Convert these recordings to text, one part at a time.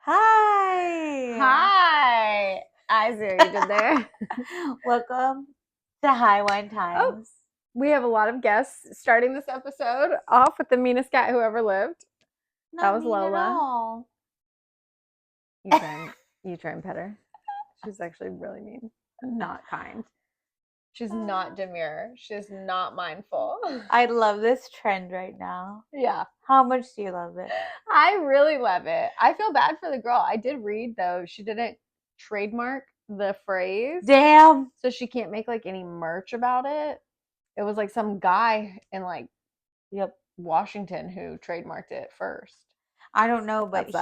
Hi. Hi. I see what you did there. Welcome to High Wine Times. We have a lot of guests starting this episode off with the meanest cat who ever lived. Not was mean at Lola. all. You try and pet her. She's actually really mean. Not kind. She's not demure. She's not mindful. I love this trend right now. Yeah. How much do you love it? I really love it. I feel bad for the girl. I did read though, she didn't trademark the phrase. Damn. So she can't make like any merch about it. It was like some guy in like Washington who trademarked it first. I don't know, but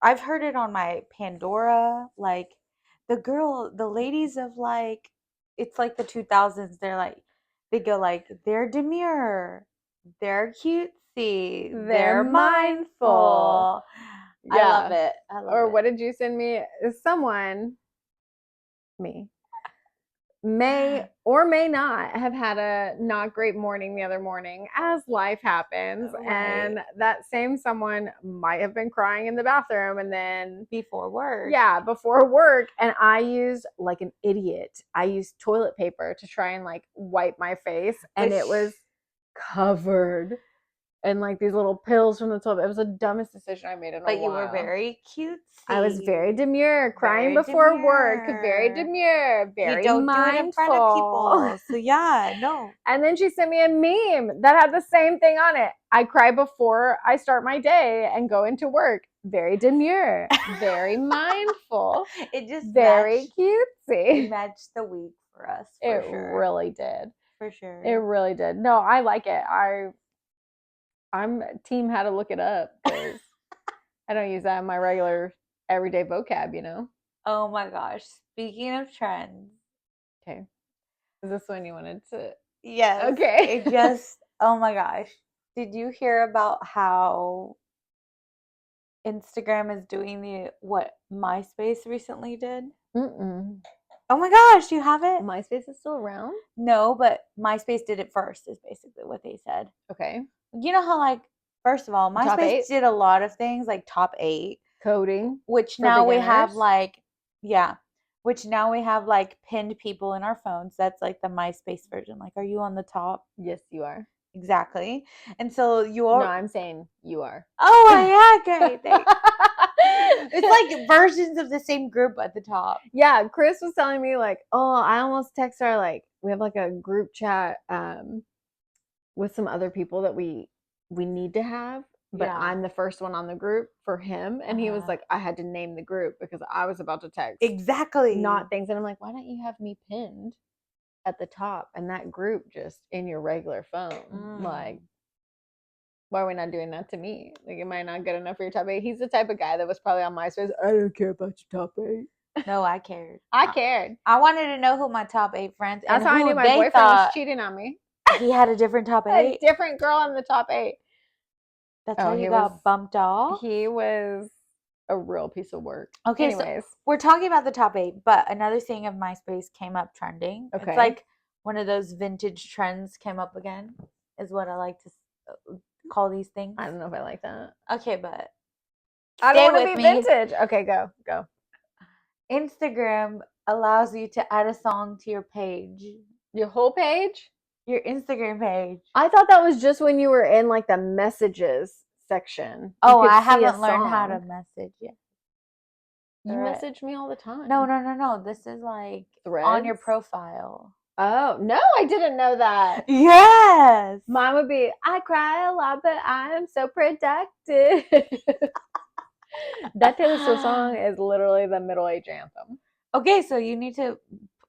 I've heard it on my Pandora, like the ladies of like, it's like the 2000s, they go like, they're demure, they're cutesy, they're mindful. Yeah. I love it. Or what did you send me? Me, may or may not have had a not great morning the other morning, as life happens. Right. And that same someone might have been crying in the bathroom and then before work. Yeah, before work. And I used, like an idiot, I used toilet paper to try and like wipe my face. And it was covered and like these little pills from the toilet. It was the dumbest decision I made in a while. But you were very cutesy. I was very demure, crying before work, very demure, very you don't mindful. do it in front of people. So yeah, no. And then she sent me a meme that had the same thing on it. I cry before I start my day and go into work. Very demure, very mindful. It just very cutesy. It matched the week for us. It really did. For sure. It really did. No, I like it. I'm team how to look it up because I don't use that in my regular everyday vocab, you know? Oh my gosh. Speaking of trends. Okay. Is this one you wanted to? Yes. Okay. Oh my gosh. Did you hear about how Instagram is doing what MySpace recently did? Mm-mm. Oh my gosh, you have it? MySpace is still around? No, but MySpace did it first, is basically what they said. Okay. You know how, like, first of all, MySpace did a lot of things, like top 8. Coding. Which now we have, like, which now we have, like, pinned people in our phones. That's, like, the MySpace version. Like, are you on the top? Yes, you are. Exactly. And so you are. No, I'm saying you are. Oh, yeah, great. Thanks. It's like versions of the same group at the top. Yeah, Chris was telling me like, oh, I almost text her, like, we have like a group chat with some other people that we need to have, but I'm the first one on the group for him. And he was like, I had to name the group because I was about to text not things. And I'm like, why don't you have me pinned at the top and that group just in your regular phone? Like, why are we not doing that to me? Like, am I not good enough for your top 8? He's the type of guy that was probably on MySpace. I don't care about your top 8. No, I cared. I cared. I wanted to know who my top 8 friends. That's how I knew my boyfriend was cheating on me. He had a different top 8. A different girl in the top 8. That's how you got bumped off. He was a real piece of work. Okay, anyways, so we're talking about the top 8, but another thing of MySpace came up trending. Okay. It's like one of those vintage trends came up again, is what I like to call these things. I don't know if I like that. Okay, but I don't want to be vintage. Okay, go. Instagram allows you to add a song to your page. Your whole page? Your Instagram page. I thought that was just when you were in like the messages section. Oh, I haven't learned how to message yet. You message me all the time. No. This is like Threads? On your profile. Oh, no, I didn't know that. Yes. Mine would be, I cry a lot, but I am so productive. That Taylor Swift song is literally the middle-age anthem. Okay, so you need to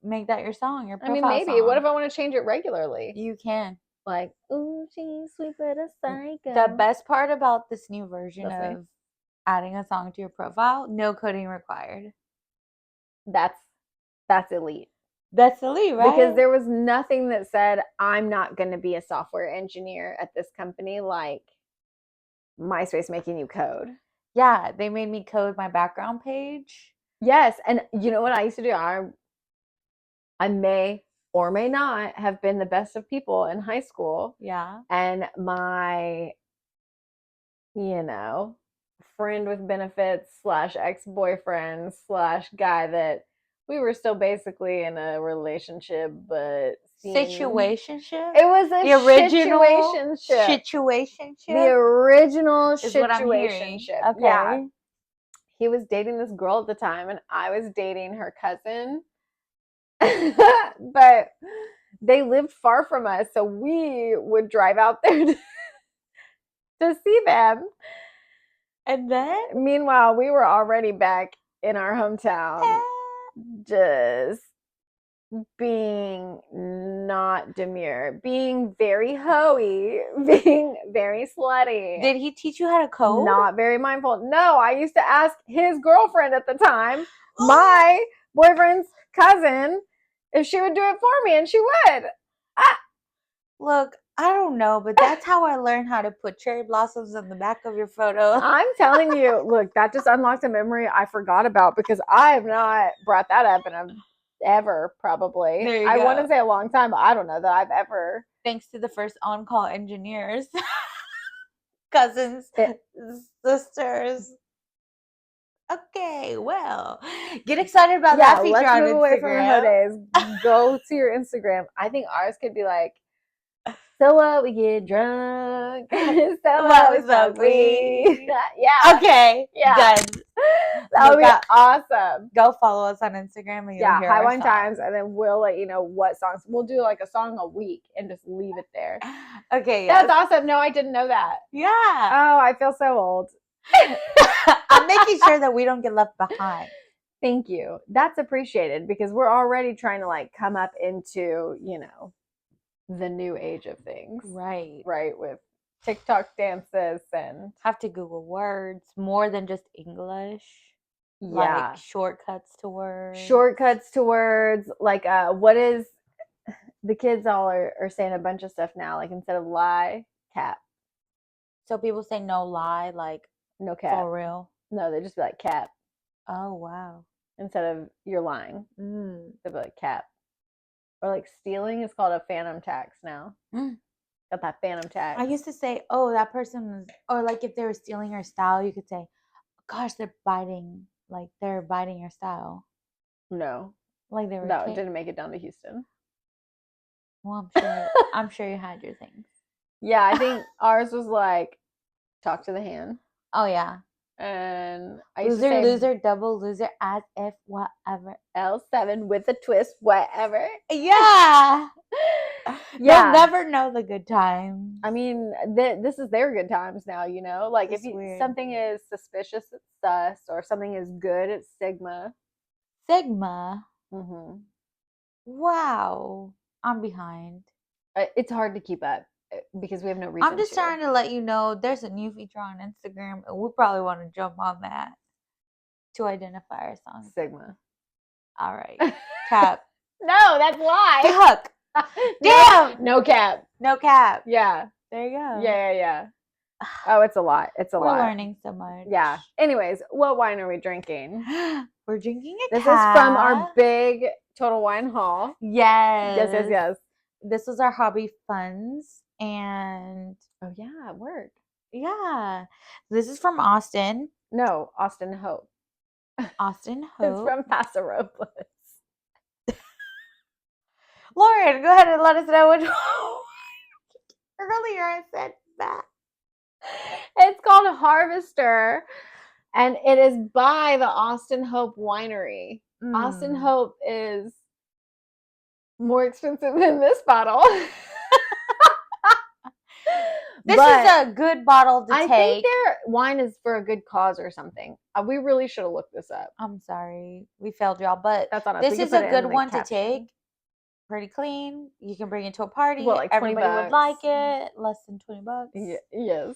make that your song, your profile maybe. song. What if I want to change it regularly? You can. Like, ooh, she's sweet but a psycho. The best part about this new version of adding a song to your profile, no coding required. That's elite. That's elite, right? Because there was nothing that said, I'm not going to be a software engineer at this company, like MySpace making you code. Yeah, they made me code my background page. Yes, and you know what I used to do? I may or may not have been the best of people in high school. Yeah. And my, friend with benefits / ex-boyfriend / guy that we were still basically in a relationship, but situationship. It was a situationship. The original is what I'm hearing. situationship. Okay. Yeah. He was dating this girl at the time, and I was dating her cousin. But they lived far from us, so we would drive out there to see them. And then? Meanwhile, we were already back in our hometown, just being not demure, being very hoey, being very slutty. Did he teach you how to code? Not very mindful. No, I used to ask his girlfriend at the time, my boyfriend's cousin, if she would do it for me, and she would. Look, I don't know, but that's how I learned how to put cherry blossoms on the back of your photo. I'm telling you, look, that just unlocked a memory I forgot about because I have not brought that up in a ever, probably. There you I go. want to say a long time, but I don't know that I've ever. Thanks to the first on-call engineers, cousins, sisters. Okay, well, get excited about that feature on Instagram. Let's move away from her days. Go to your Instagram. I think ours could be like, so what? We get drunk. So what? We smoke weed. Yeah. Okay. Yeah. Done. That would be awesome. Go follow us on Instagram and you'll hear High our Wine songs. Times, and then we'll let you know what songs. We'll do like a song a week and just leave it there. Okay. Yes. That's awesome. No, I didn't know that. Yeah. Oh, I feel so old. I'm making sure that we don't get left behind. Thank you. That's appreciated because we're already trying to like come up into, the new age of things. Right. Right. With TikTok dances and have to Google words more than just English. Yeah. Like shortcuts to words. Like what is the kids all are saying a bunch of stuff now, like instead of lie, cap. So people say no lie, like no cap. For real? No, they just be like cap. Oh wow. Instead of you're lying. They'll be like cap. Or like stealing is called a phantom tax now. Got that phantom tax. I used to say, oh, that person was, or like if they were stealing your style, you could say, gosh, they're biting your style. No. Like they were. No, it didn't make it down to Houston. Well, I'm sure you had your things. Yeah, I think ours was like, talk to the hand. Oh yeah. And I used to say, loser, double loser, as if, whatever. L7 with a twist, whatever. Yeah. You'll never know the good times. I mean, this is their good times now, Like if something is suspicious, it's sus, or something is good, it's sigma. Sigma? Mm-hmm. Wow. I'm behind. It's hard to keep up because we have no reason. I'm just trying to let you know there's a new feature on Instagram, and we probably want to jump on that to identify our songs. Sigma. All right. Cap. No, that's lie. Fuck. Damn. No cap. No cap. Yeah. There you go. Yeah. Oh, it's a lot. It's a lot. We're learning so much. Yeah. Anyways, what wine are we drinking? We're drinking This is from our big Total Wine haul. Yes. Yes. This was our hobby funds. And oh yeah, word. Yeah. This is from Austin. No, Austin Hope. Austin Hope. It's from Paso Robles. Lauren, go ahead and let us know which earlier I said that. It's called Harvester, and it is by the Austin Hope Winery. Austin Hope is more expensive than this bottle. This is a good bottle to take. I think their wine is for a good cause or something. We really should have looked this up. I'm sorry. We failed y'all, but that's on us. This is a good one to take. Pretty clean. You can bring it to a party. Well, like everybody $20. Would like it. Less than $20. Yes.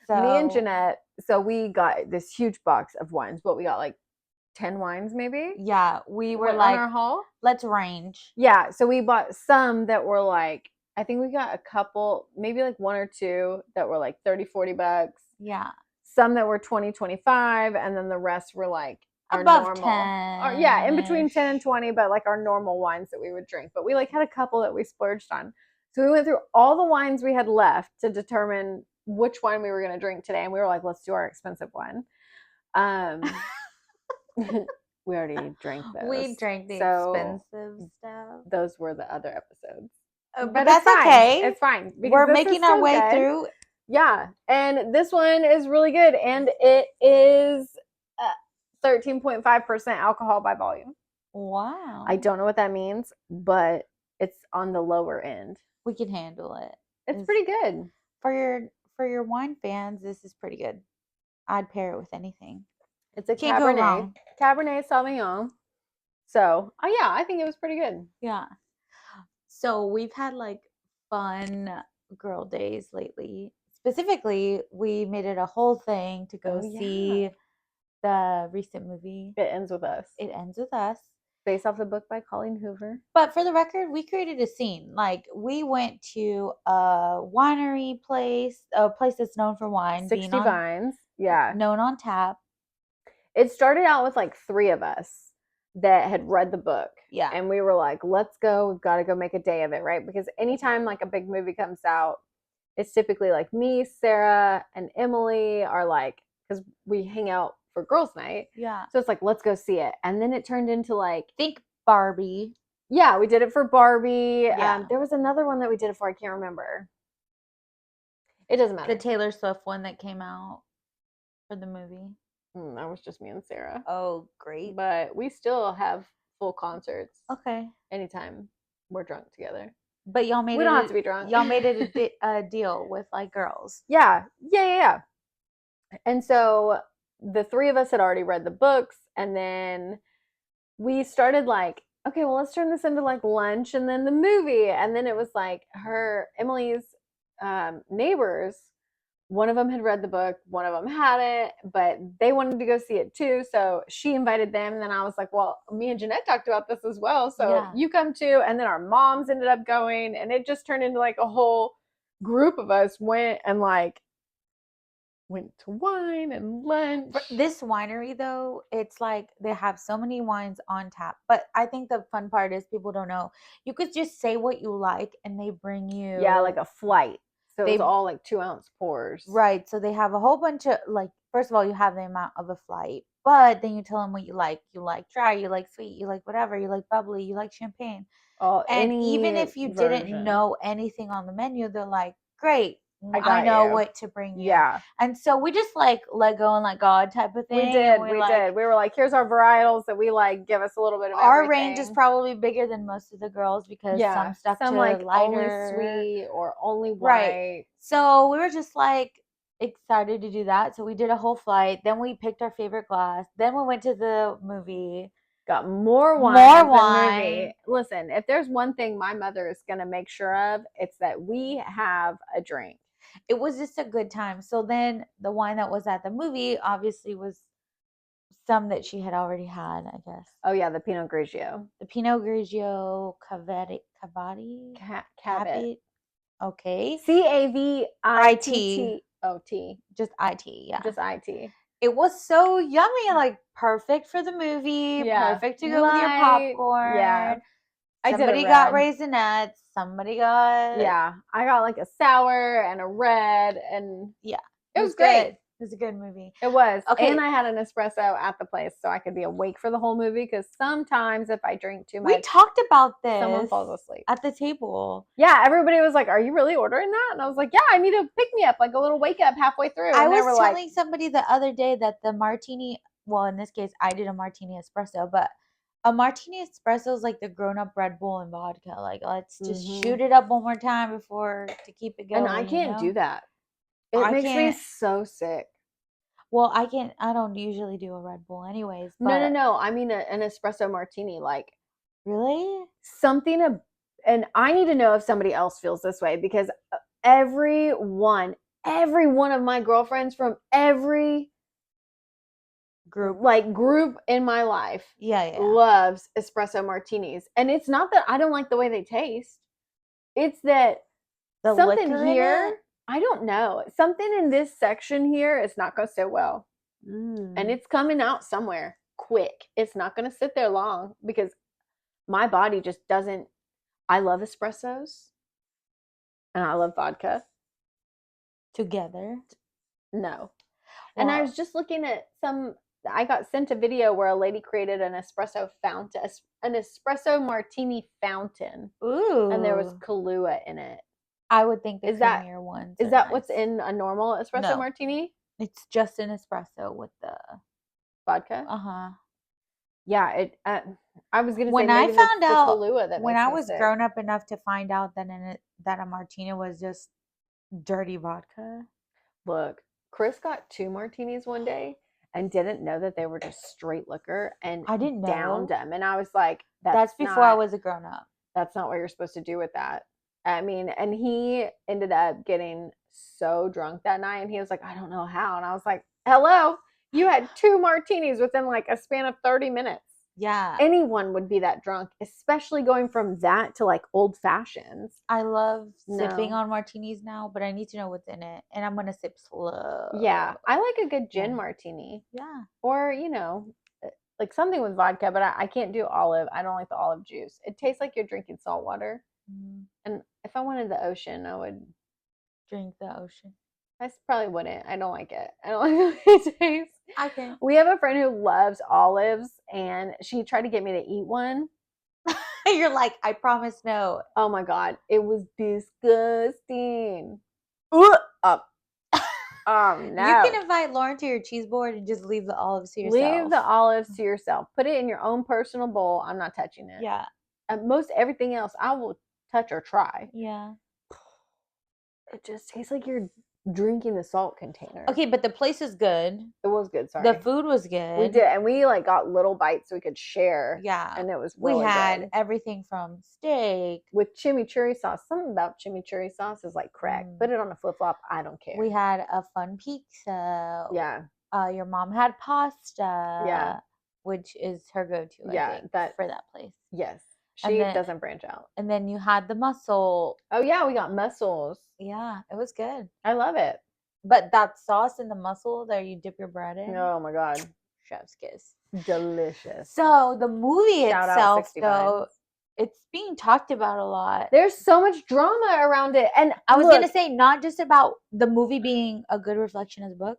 So, me and Jeanette, so we got this huge box of wines, but we got like 10 wines maybe. Yeah. We were like, on our haul. Let's range. Yeah. So we bought some that were like, I think we got a couple, maybe like one or two that were like $30-$40. Yeah. Some that were $20-$25, and then the rest were like our above normal. 10. Yeah, in between 10 and 20, but like our normal wines that we would drink. But we like had a couple that we splurged on. So we went through all the wines we had left to determine which wine we were going to drink today. And we were like, let's do our expensive one. We already drank those. We drank the expensive stuff. Those were the other episodes. But that's okay. It's fine. We're making our way through. Yeah. And this one is really good. And it is 13.5% alcohol by volume. Wow. I don't know what that means, but it's on the lower end. We can handle it. It's pretty good. For your wine fans, this is pretty good. I'd pair it with anything. It's a Cabernet Sauvignon. So, yeah, I think it was pretty good. Yeah. So we've had like fun girl days lately. Specifically, we made it a whole thing to go see the recent movie. It Ends With Us. It Ends With Us. Based off the book by Colleen Hoover. But for the record, we created a scene. Like, we went to a winery place, a place that's known for wine. 60 Vines. Yeah. Known on tap. It started out with like 3 of us that had read the book. Yeah. And we were like, let's go. We've got to go make a day of it, right? Because anytime like a big movie comes out, it's typically like me, Sarah, and Emily are like, because we hang out for girls' night. Yeah. So it's like, let's go see it. And then it turned into like, think Barbie. Yeah, we did it for Barbie. Yeah. There was another one that we did it for. I can't remember. It doesn't matter. The Taylor Swift one that came out for the movie. That was just me and Sarah. Oh, great. But we still have full concerts. Okay. Anytime we're drunk together. But y'all made we don't have to be drunk. Y'all made it a deal with like girls. Yeah. And so the 3 of us had already read the books, and then we started like, okay, well, let's turn this into like lunch and then the movie. And then it was like Emily's neighbors, one of them had read the book, one of them hadn't, but they wanted to go see it too. So she invited them. And then I was like, well, me and Jeanette talked about this as well. So you come too. And then our moms ended up going, and it just turned into like a whole group of us went to wine and lunch. This winery, though, it's like they have so many wines on tap. But I think the fun part is people don't know. You could just say what you like, and they bring you... Yeah, like a flight. So it was all like 2-ounce pours. Right. So they have a whole bunch of, like, first of all, you have the amount of a flight. But then you tell them what you like. You like dry, you like sweet, you like whatever. You like bubbly, you like champagne. And even if you didn't know anything on the menu, they're like, great. I know what to bring you. Yeah. And so we just like let go and let God type of thing. We did. We were like, here's our varietals that we like. Give us a little bit of our everything. range is probably bigger than most of the girls because some stuck to like lighter, only sweet or only white. Right. So we were just like excited to do that. So we did a whole flight. Then we picked our favorite glass. Then we went to the movie. Got more wine. Listen, if there's one thing my mother is going to make sure of, it's that we have a drink. It was just a good time. So then the wine that was at the movie obviously was some that she had already had, I guess. Oh, yeah, the Pinot Grigio. The Pinot Grigio Cavati. Cabot. Okay. Cavittoti. Just IT, yeah. Just IT. It was so yummy, like perfect for the movie, perfect to go with your popcorn. Yeah. Somebody got raisinets. Somebody got... Yeah. I got like a sour and a red, and yeah. It was great. It was a good movie. It was. Okay. And I had an espresso at the place so I could be awake for the whole movie, because sometimes if I drink too much... We talked about this. Someone falls asleep. At the table. Yeah, everybody was like, are you really ordering that? And I was like, yeah, I need a pick-me-up, like a little wake-up halfway through. And I was telling somebody the other day that the martini... Well, in this case, I did a martini espresso, but a martini espresso is like the grown-up Red Bull and vodka. Like, let's just shoot it up one more time to keep it going. And I can't do that. It makes me so sick. Well, I don't usually do a Red Bull anyways. But... No. I mean an espresso martini. Like, really? And I need to know if somebody else feels this way, because every one of my girlfriends from every group in my life loves espresso martinis. And it's not that I don't like the way they taste. It's that something here, I don't know, something in this section here is not going to sit well. And it's coming out somewhere quick. It's not going to sit there long, because my body just doesn't... I love espressos and I love vodka. Together? No. And I was just looking at some I got sent a video where a lady created an espresso fountain, an espresso martini fountain. Ooh. And there was Kahlua in it. I would think the Is that creamier ones is are that nice. what's in a normal espresso No. martini? It's just an espresso with the vodka. Uh-huh. Yeah, I was gonna say When I maybe it's found the out Kahlua that when makes I me was sick. grown up enough to find out that that a martini was just dirty vodka. Look, Chris got 2 martinis one day and didn't know that they were just straight liquor and I didn't downed know. them. And I was like, That's before I was a grown up. That's not what you're supposed to do with that. I mean, and he ended up getting so drunk that night and he was like, I don't know how. And I was like, hello, you had 2 martinis within like a span of 30 minutes. Yeah. Anyone would be that drunk, especially going from that to like old fashions. I love sipping on martinis now, but I need to know what's in it. And I'm going to sip slow. Yeah. I like a good gin martini. Yeah. Or, like something with vodka, but I can't do olive. I don't like the olive juice. It tastes like you're drinking salt water. And if I wanted the ocean, I would drink the ocean. I probably wouldn't. I don't like it. I don't like the way it tastes. Okay. We have a friend who loves olives, and she tried to get me to eat one. You're like, I promise no. Oh my God. It was disgusting. Up. No. You can invite Lauren to your cheese board and just leave the olives to yourself. Leave the olives to yourself. Put it in your own personal bowl. I'm not touching it. Yeah. Most everything else I will touch or try. Yeah. It just tastes like you're drinking the salt container. Okay, but the place is good. It was good, sorry. The food was good. We did, and we like got little bites so we could share. Yeah. And it was really We had good. everything from steak. With chimichurri sauce. Something about chimichurri sauce is like crack. Put it on a flip-flop, I don't care. We had a fun pizza. Yeah. Your mom had pasta. Yeah. Which is her go-to, I think, for that place. Yes. She doesn't branch out. And then you had the mussel. Oh yeah, we got mussels. Yeah, it was good. I love it. But that sauce in the mussel that you dip your bread in. Oh my God. Chef's kiss. Delicious. So the movie itself, though, it's being talked about a lot. There's so much drama around it. And I was going to say, not just about the movie being a good reflection of the book.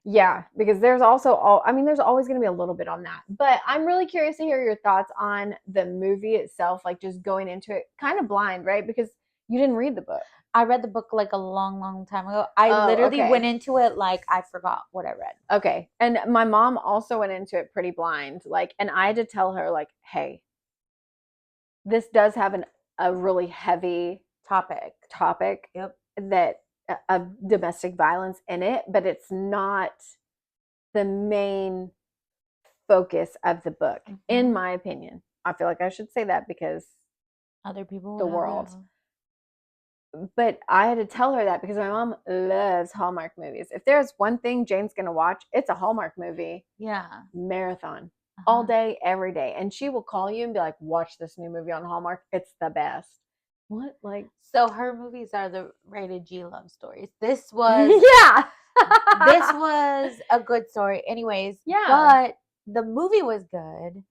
Yeah, because there's also there's always going to be a little bit on that. But I'm really curious to hear your thoughts on the movie itself, like just going into it kind of blind, right? Because you didn't read the book. I read the book like a long, long time ago. I literally went into it like I forgot what I read. Okay. And my mom also went into it pretty blind. Like, and I had to tell her, like, hey, this does have a really heavy topic. Yep. That of domestic violence in it, but it's not the main focus of the book, in my opinion. I feel like I should say that because other people, the world. But I had to tell her that because my mom loves Hallmark movies. If there's one thing Jane's going to watch, it's a Hallmark movie. Yeah. Marathon. All day, every day. And she will call you and be like, watch this new movie on Hallmark. It's the best. What? Like, so her movies are the rated G love stories. This was this was a good story. Anyways, but the movie was good.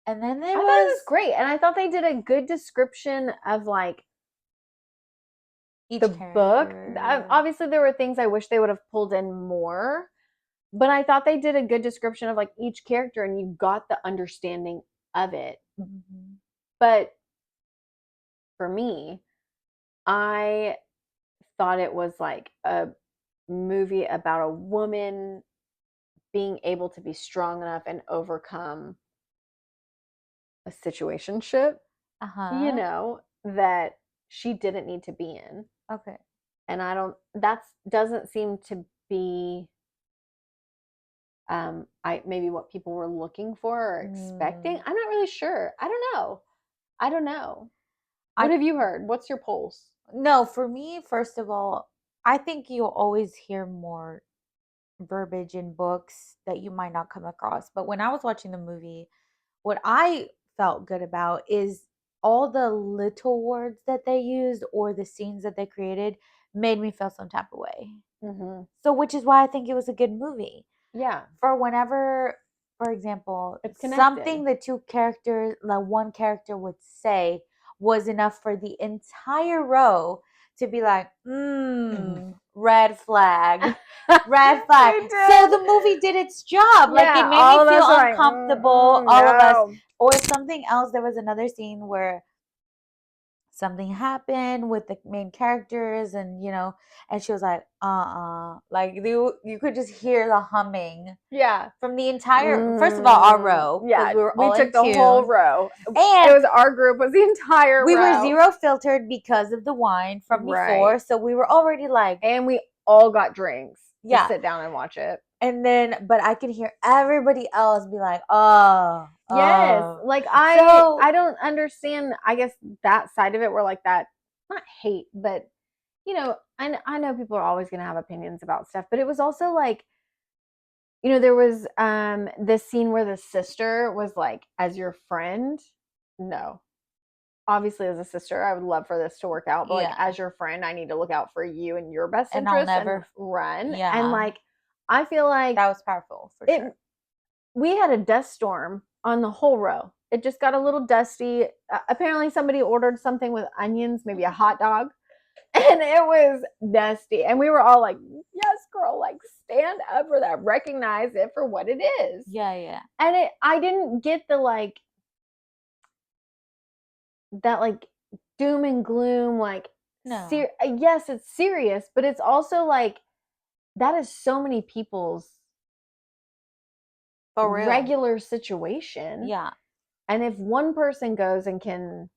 And then I thought it was great. And I thought they did a good description of like the book. Obviously there were things I wish they would have pulled in more, but I thought they did a good description of like each character and you got the understanding of it. But for me, I thought it was like a movie about a woman being able to be strong enough and overcome a situationship, that she didn't need to be in. Okay. And that doesn't seem to be maybe what people were looking for or expecting. I'm not really sure. I don't know. What have you heard? What's your pulse? No, for me, first of all, I think you'll always hear more verbiage in books that you might not come across. But when I was watching the movie, what I felt good about is all the little words that they used or the scenes that they created made me feel some type of way. So, which is why I think it was a good movie. Yeah. For whenever, for example, something the one character would say was enough for the entire row to be like, red flag. Red flag. So the movie did its job. Yeah, like, it made all me of feel us are like, uncomfortable. All of us. no. Or something else. There was another scene where something happened with the main characters, and and she was like, like you could just hear the humming Yeah. from the entire, first of all, our row, because Yeah, we were we all in took the whole tune, row. It and was our group was the entire we were row. zero filtered because of the wine from before, so we were already like, and we all got drinks to sit down and watch it. And then, but I could hear everybody else be like, "Oh, yes." oh." Like I don't understand, I guess, that side of it, where like that, not hate, but I know people are always going to have opinions about stuff, but it was also like, there was this scene where the sister was like, as your friend, no. Obviously, as a sister, I would love for this to work out, but like as your friend, I need to look out for you and your best interest and run. And like, I feel like that was powerful for sure. We had a dust storm on the whole row. It just got a little dusty. Apparently, somebody ordered something with onions, maybe a hot dog, and it was dusty. And we were all like, yes, girl, like stand up for that. Recognize it for what it is. Yeah. And I didn't get the like, that like doom and gloom, like, no. Yes, it's serious, but it's also like, that is so many people's regular situation. Yeah. And if one person goes and can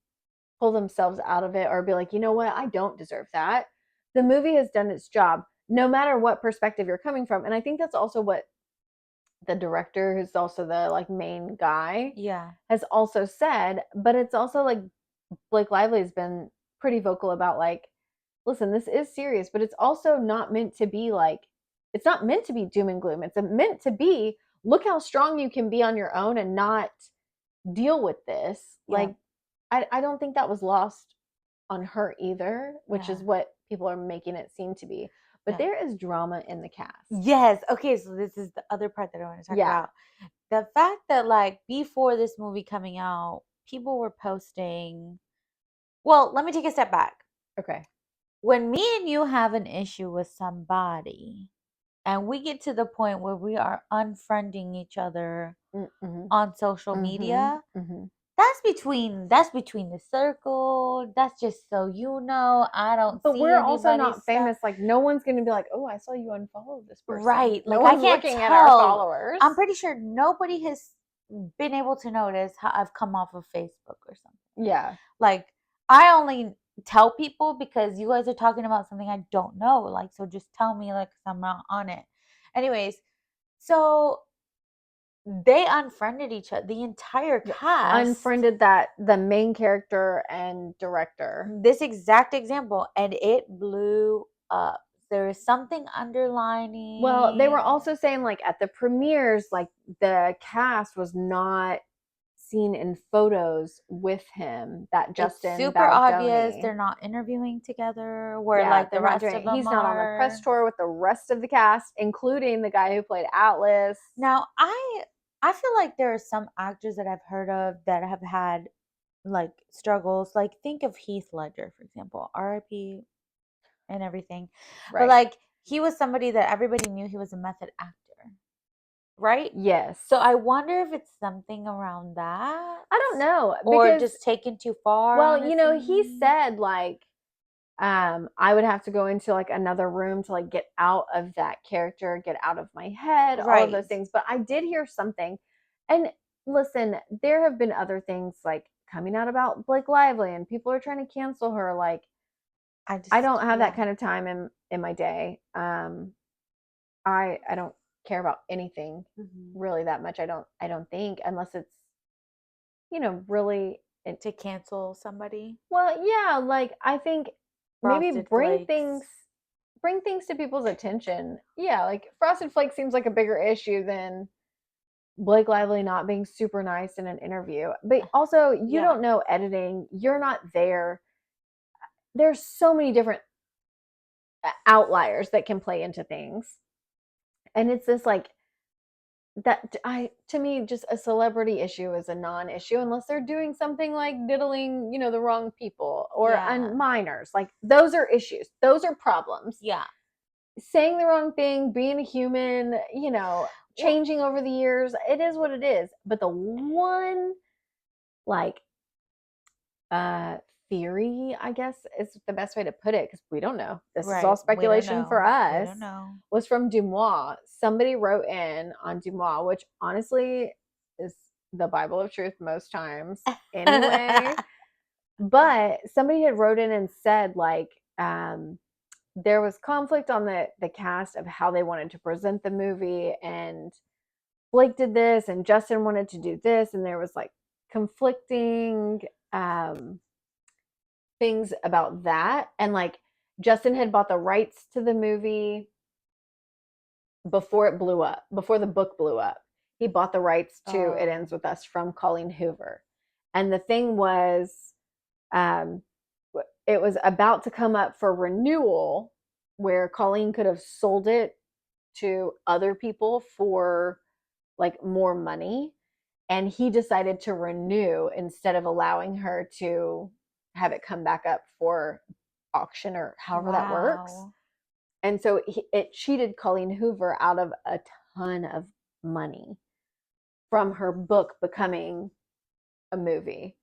pull themselves out of it, or be like, you know what, I don't deserve that, the movie has done its job, no matter what perspective you're coming from. And I think that's also what the director, who's also the like main guy, has also said. But it's also like, Blake Lively has been pretty vocal about like, listen, this is serious, but it's also not meant to be like, it's not meant to be doom and gloom. It's meant to be, look how strong you can be on your own and not deal with this. Like, I don't think that was lost on her either, which is what people are making it seem to be. But there is drama in the cast. Yes. Okay, so this is the other part that I want to talk about. The fact that like before this movie coming out, people were posting. Well, let me take a step back. Okay. When me and you have an issue with somebody, and we get to the point where we are unfriending each other on social media, that's between the circle. That's just so you know. I don't. But we're also not famous. Like, no one's going to be like, "Oh, I saw you unfollow this person." Right. No one's looking at our followers. I'm pretty sure nobody has been able to notice how I've come off of Facebook or something. Yeah. Like, I only tell people because you guys are talking about something I don't know. Like, so just tell me, like, 'cause I'm not on it. Anyways, so they unfriended each other. The entire cast unfriended the main character and director. This exact example, and it blew up. There is something underlining. Well, they were also saying like at the premieres, like the cast was not seen in photos with him. That Justin, it's super Baldoni. obvious they're not interviewing together. Where like the rest of them he's not on the press tour with the rest of the cast, including the guy who played Atlas. Now, I feel like there are some actors that I've heard of that have had like struggles. Like, think of Heath Ledger, for example, R.I.P. and everything. Right. But like, he was somebody that everybody knew he was a method actor, right? Yes. So I wonder if it's something around that. I don't know. Or just taken too far. Well, you know, he said like, I would have to go into like another room to like get out of that character, get out of my head, all of those things. But I did hear something. And listen, there have been other things like coming out about Blake Lively, and people are trying to cancel her. Like, I don't have that kind of time in my day. I don't care about anything really that much. I don't think, unless it's, really to cancel somebody. Well, yeah, like I think maybe bring things to people's attention. Yeah, like Frosted Flakes seems like a bigger issue than Blake Lively not being super nice in an interview. But also, you don't know editing. You're not there. There's so many different outliers that can play into things. And it's this like, to me, just a celebrity issue is a non-issue unless they're doing something like diddling, the wrong people or minors. Like, those are issues. Those are problems. Yeah. Saying the wrong thing, being a human, changing over the years, it is what it is. But the one, like, theory, I guess is the best way to put it, because we don't know. This is all speculation for us. We don't know. Was from Dumois. Somebody wrote in on Dumois, which honestly is the Bible of truth most times anyway. But somebody had wrote in and said, like, there was conflict on the cast of how they wanted to present the movie, and Blake did this and Justin wanted to do this, and there was like conflicting things about that. And like, Justin had bought the rights to the movie before it blew up, before the book blew up. He bought the rights to It Ends With Us from Colleen Hoover. And the thing was, it was about to come up for renewal, where Colleen could have sold it to other people for like more money. And he decided to renew instead of allowing her to have it come back up for auction or however that works. And so it cheated Colleen Hoover out of a ton of money from her book becoming a movie.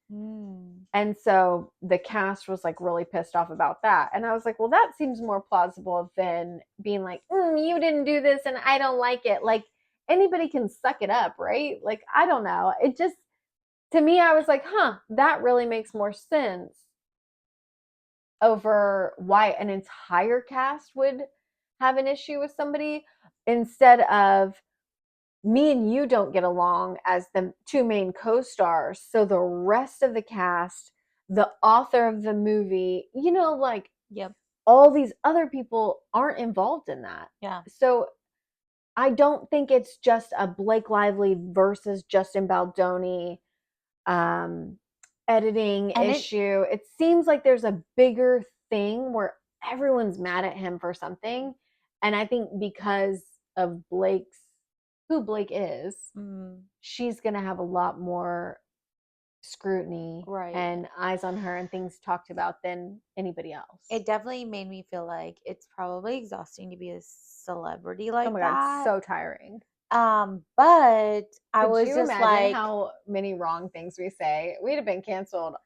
And so the cast was like really pissed off about that. And I was like, well, that seems more plausible than being like, you didn't do this and I don't like it. Like, anybody can suck it up, right? Like, I don't know. It just, to me, I was like, that really makes more sense over why an entire cast would have an issue with somebody, instead of me and you don't get along as the two main co-stars, so the rest of the cast, the author of the movie, like, all these other people aren't involved in that. Yeah. So I don't think it's just a Blake Lively versus Justin Baldoni editing issue. It seems like there's a bigger thing where everyone's mad at him for something. And I think because of who Blake is, she's going to have a lot more scrutiny and eyes on her and things talked about than anybody else. It definitely made me feel like it's probably exhausting to be a celebrity like that. Oh my God, it's so tiring. But I was just like, how many wrong things we say. We'd have been canceled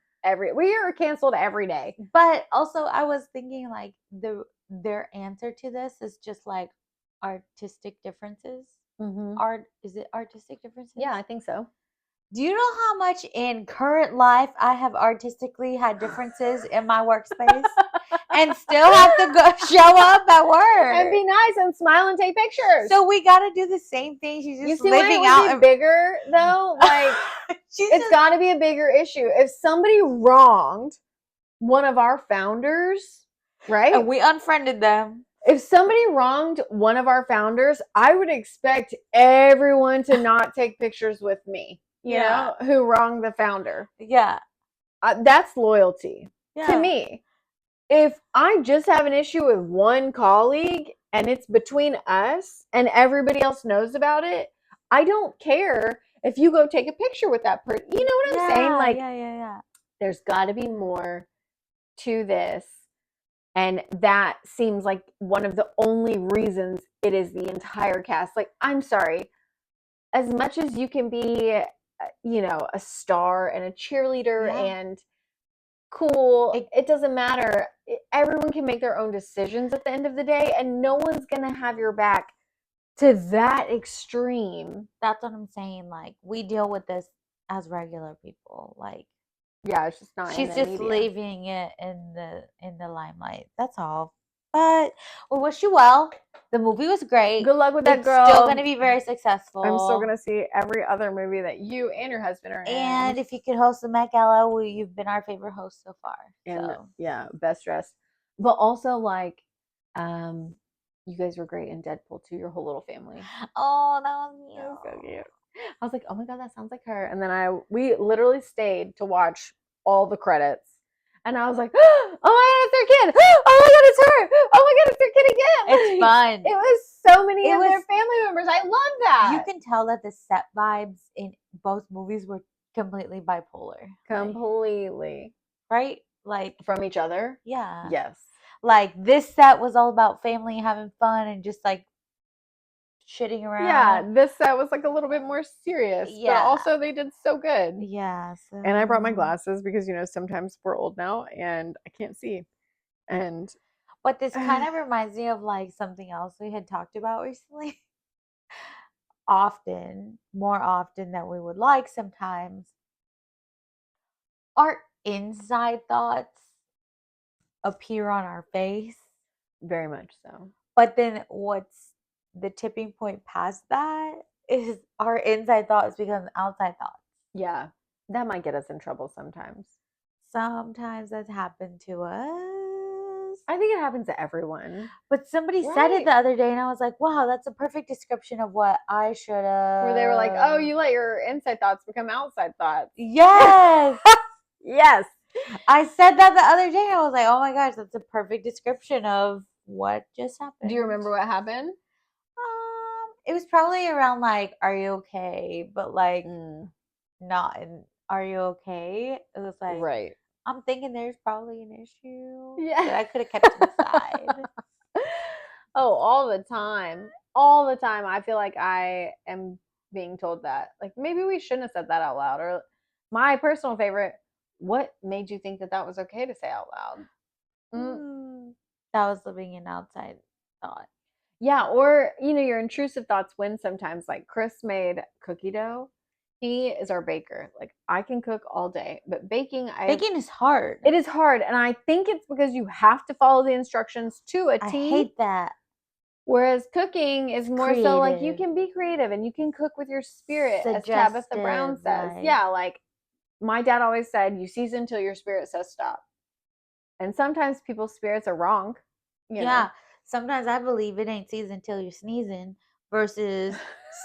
we are canceled every day. But also I was thinking like their answer to this is just like artistic differences. Is it artistic differences? Yeah, I think so. Do you know how much in current life I have artistically had differences in my workspace and still have to go show up at work and be nice and smile and take pictures? So we got to do the same thing. She's just living out bigger though. Like, it's got to be a bigger issue. If somebody wronged one of our founders, right? And we unfriended them. If somebody wronged one of our founders, I would expect everyone to not take pictures with me. You know, who wronged the founder. Yeah. That's loyalty to me. If I just have an issue with one colleague and it's between us and everybody else knows about it, I don't care if you go take a picture with that person. You know what I'm saying? Like, there's got to be more to this. And that seems like one of the only reasons it is the entire cast. Like, I'm sorry. As much as you can be, a star and a cheerleader and cool, it doesn't matter. Everyone can make their own decisions at the end of the day, and no one's going to have your back to that extreme. That's what I'm saying. Like, we deal with this as regular people. Like, it's just not. She's just leaving it in the limelight. That's all. But we wish you well. The movie was great. Good luck with that girl. It's still going to be very successful. I'm still going to see every other movie that you and your husband are in. And if you could host the Met Gala, you've been our favorite host so far. And best dressed. But also, like, you guys were great in Deadpool too. Your whole little family. Oh, that was cute. That was so cute. I was like, oh my God, that sounds like her. And then we literally stayed to watch all the credits. And I was like, oh my God, it's their kid. Oh my God, it's her. Oh my God, it's their kid again. It's fun. It was so so many of their family members. I love that. You can tell that the set vibes in both movies were completely bipolar. Completely. Right? Like from each other? Yeah. Yes. Like this set was all about family having fun and just like shitting around. Yeah, this set was like a little bit more serious, but also they did so good. Yeah. So... And I brought my glasses because, you know, sometimes we're old now and I can't see. And but this kind of reminds me of like something else we had talked about recently. More often than we would like sometimes. Our inside thoughts appear on our face. Very much so. But then what's the tipping point past that is our inside thoughts become outside thoughts. Yeah, that might get us in trouble sometimes. Sometimes that's happened to us. I think it happens to everyone. But somebody said it the other day and I was like, wow, that's a perfect description of what I should have. Where they were like, oh, you let your inside thoughts become outside thoughts. Yes. Yes. I said that the other day. I was like, oh my gosh, that's a perfect description of what just happened. Do you remember what happened? It was probably around like, are you okay? But like, not in, are you okay? It was like, right. I'm thinking there's probably an issue. Yeah. That I could have kept inside. Oh, all the time. All the time. I feel like I am being told that. Like, maybe we shouldn't have said that out loud. Or my personal favorite, what made you think that that was okay to say out loud? That was living an outside thought. Yeah, or, you know, your intrusive thoughts win sometimes. Like Chris made cookie dough. He is our baker. Like, I can cook all day, but baking is hard. It is hard, and I think it's because you have to follow the instructions to a T. I hate that. Whereas cooking is more creative. So like you can be creative and you can cook with your spirit, as Tabitha Brown says. Like... Yeah, like my dad always said, you season till your spirit says stop. And sometimes people's spirits are wrong. You know? Sometimes I believe it ain't seasoned till you're sneezing, versus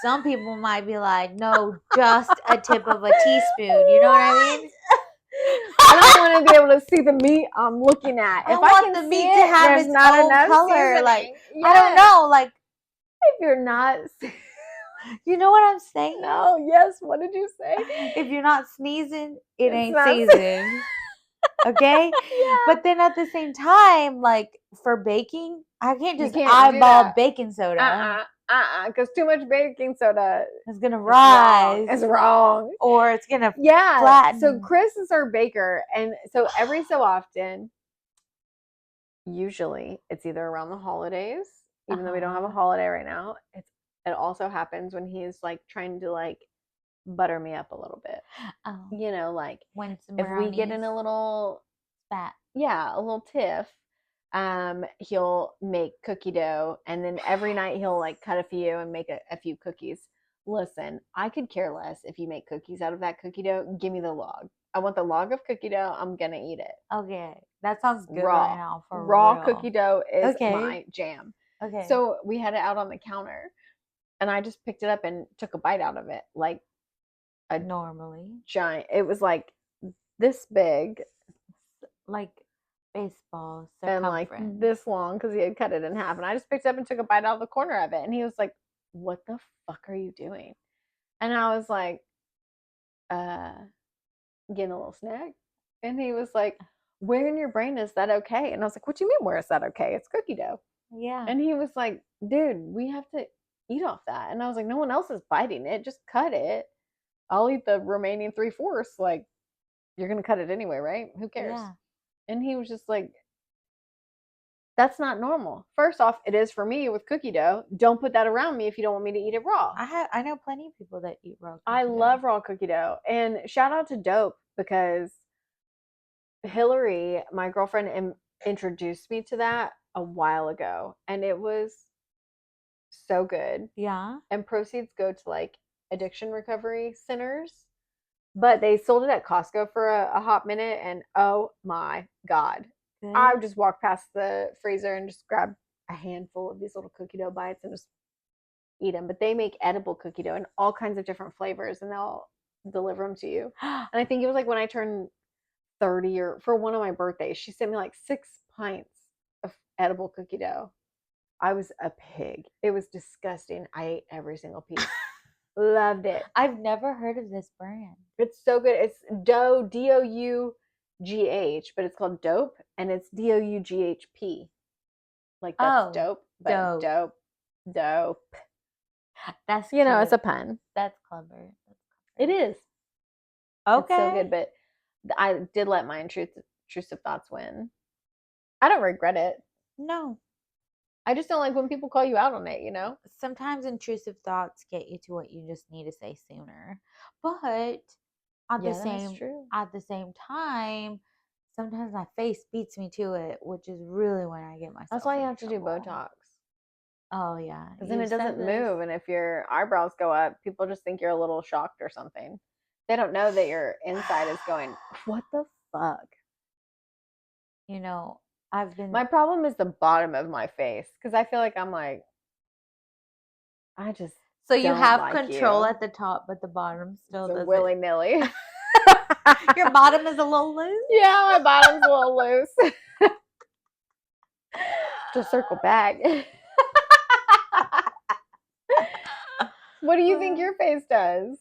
some people might be like, no, just a tip of a teaspoon. You know what I mean? I don't want to be able to see the meat I'm looking at. If I want the meat to have its own color, seasoning. Like I don't know, like if you're not, you know what I'm saying? No, yes. What did you say? If you're not sneezing, it ain't seasoned. Okay? Yeah. But then at the same time, like for baking, I can't just eyeball baking soda. Because too much baking soda is gonna rise. It's wrong. Or it's gonna flatten. So Chris is our baker, and so every so often, usually it's either around the holidays, even though we don't have a holiday right now. It also happens when he's like trying to like butter me up a little bit. Oh. You know, like when if we get in a little spat. Yeah, a little tiff. He'll make cookie dough, and then every night he'll like cut a few and make a few cookies. Listen, I could care less if you make cookies out of that cookie dough. Give me the log. I want the log of cookie dough. I'm gonna eat it. Okay, that sounds good raw. Right now. For raw real. Cookie dough is my jam. Okay. So we had it out on the counter, and I just picked it up and took a bite out of it, like a normally giant. It was like this big, like baseball and like this long because he had cut it in half. And I just picked it up and took a bite out of the corner of it. And he was like, what the fuck are you doing? And I was like, getting a little snack. And he was like, where in your brain is that okay? And I was like, what do you mean, where is that okay? It's cookie dough. Yeah. And he was like, dude, we have to eat off that. And I was like, no one else is biting it. Just cut it. I'll eat the remaining 3/4. Like, you're going to cut it anyway, right? Who cares? Yeah. And he was just like, that's not normal. First off, it is for me with cookie dough. Don't put that around me if you don't want me to eat it raw. I know plenty of people that eat raw cookie I dough. love raw cookie dough. And shout out to Dope, because Hillary, my girlfriend, introduced me to that a while ago. And it was so good. Yeah. And proceeds go to like addiction recovery centers. But they sold it at Costco for a hot minute, and oh my God. Good. I would just walk past the freezer and just grab a handful of these little cookie dough bites and just eat them. But they make edible cookie dough in all kinds of different flavors, and they'll deliver them to you. And I think it was like when I turned 30, or for one of my birthdays, she sent me like 6 pints of edible cookie dough. I was a pig. It was disgusting. I ate every single piece. Loved it. I've never heard of this brand. It's so good. It's dough, Dough, but it's called dope, and it's Doughp. Like that's dope, but dope. That's cute. It's a pun. That's clever. It is. Okay. It's so good, but I did let my intrusive thoughts win. I don't regret it. No. I just don't like when people call you out on it, Sometimes intrusive thoughts get you to what you just need to say sooner. But at the same time, sometimes my face beats me to it, which is really when I get myself. That's why you have to do Botox. Oh yeah. Because then it doesn't move, and if your eyebrows go up, people just think you're a little shocked or something. They don't know that your inside is going, what the fuck? My problem is the bottom of my face, because I feel like I'm like, I just so you have control at the top, but the bottom still doesn't. Willy-nilly. Your bottom is a little loose? Yeah, my bottom's a little loose. To circle back. What do you think your face does?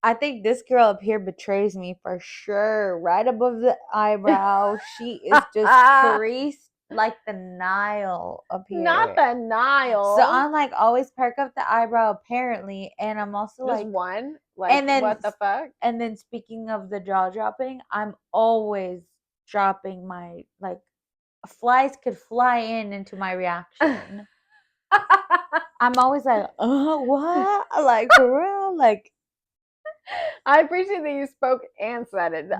I think this girl up here betrays me for sure. Right above the eyebrow, she is just creased like the Nile up here. Not the Nile. So I'm like always perk up the eyebrow apparently, and I'm also just like one. Like, and then, what the fuck? And then speaking of the jaw dropping, I'm always dropping my flies could fly into my reaction. I'm always like, what? Like for real? Like I appreciate that you spoke and said it.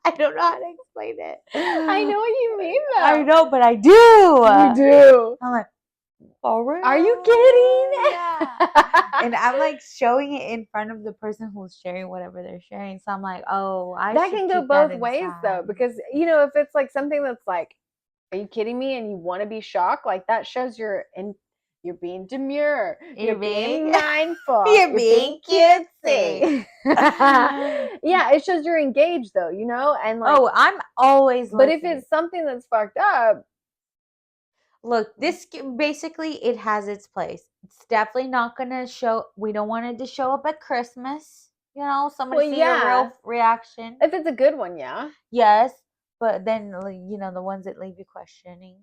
I don't know how to explain it. I know what you mean though. I know, but I do. You do. I'm like, for real? Are you kidding? Yeah. And I'm like showing it in front of the person who's sharing whatever they're sharing. So I'm like, oh, that can go both ways though, because if it's like something that's like, are you kidding me? And you want to be shocked, like that shows you're being demure. You're being mindful. You're being cutesy. Yeah, it shows you're engaged though, and like, oh, I'm always but listening. If it's something that's fucked up, look, this basically it has its place. It's definitely not gonna show. We don't want it to show up at Christmas. Somebody see your real reaction. If it's a good one, yeah. Yes, but then the ones that leave you questioning.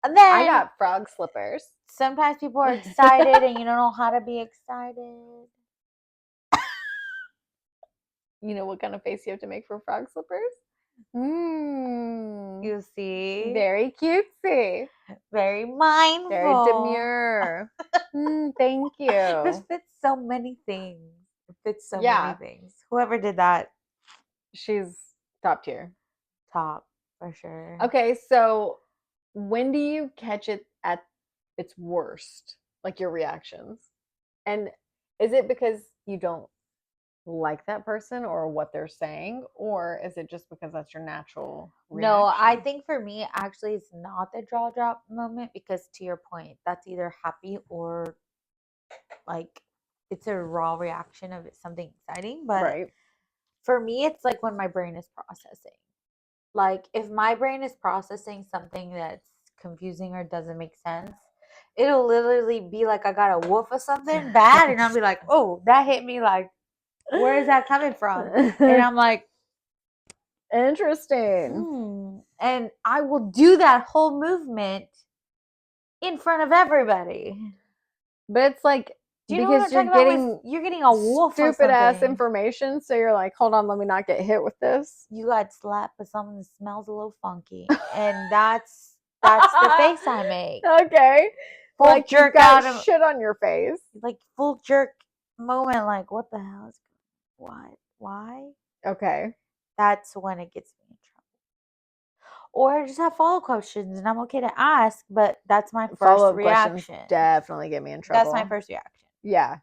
And then I got frog slippers. Sometimes people are excited and you don't know how to be excited. You know what kind of face you have to make for frog slippers? You see? Very cutesy. Very mindful. Very demure. Thank you. This fits so many things. It fits so many things. Whoever did that. She's top tier. Top, for sure. Okay, so when do you catch it at its worst? Like your reactions? And is it because you don't like that person or what they're saying, or is it just because that's your natural reaction? No, I think for me actually it's not the jaw drop moment, because to your point, that's either happy or like it's a raw reaction of something exciting. But for me it's like when my brain is processing. Like if my brain is processing something that's confusing or doesn't make sense, it'll literally be like I got a woof or something bad and I'll be like, oh, that hit me, like where is that coming from? And I'm like, interesting. And I will do that whole movement in front of everybody. But it's like, because you're getting a wolf stupid ass information, so you're like, hold on, let me not get hit with this. You got slapped with something that smells a little funky, and that's the face I make. Okay, full like jerk you got out of shit on your face, like full jerk moment. Like what the hell is why? Okay, that's when it gets me in trouble. Or just have follow-up questions, and I'm okay to ask, but that's my first reaction. Definitely get me in trouble. That's my first reaction. Yeah.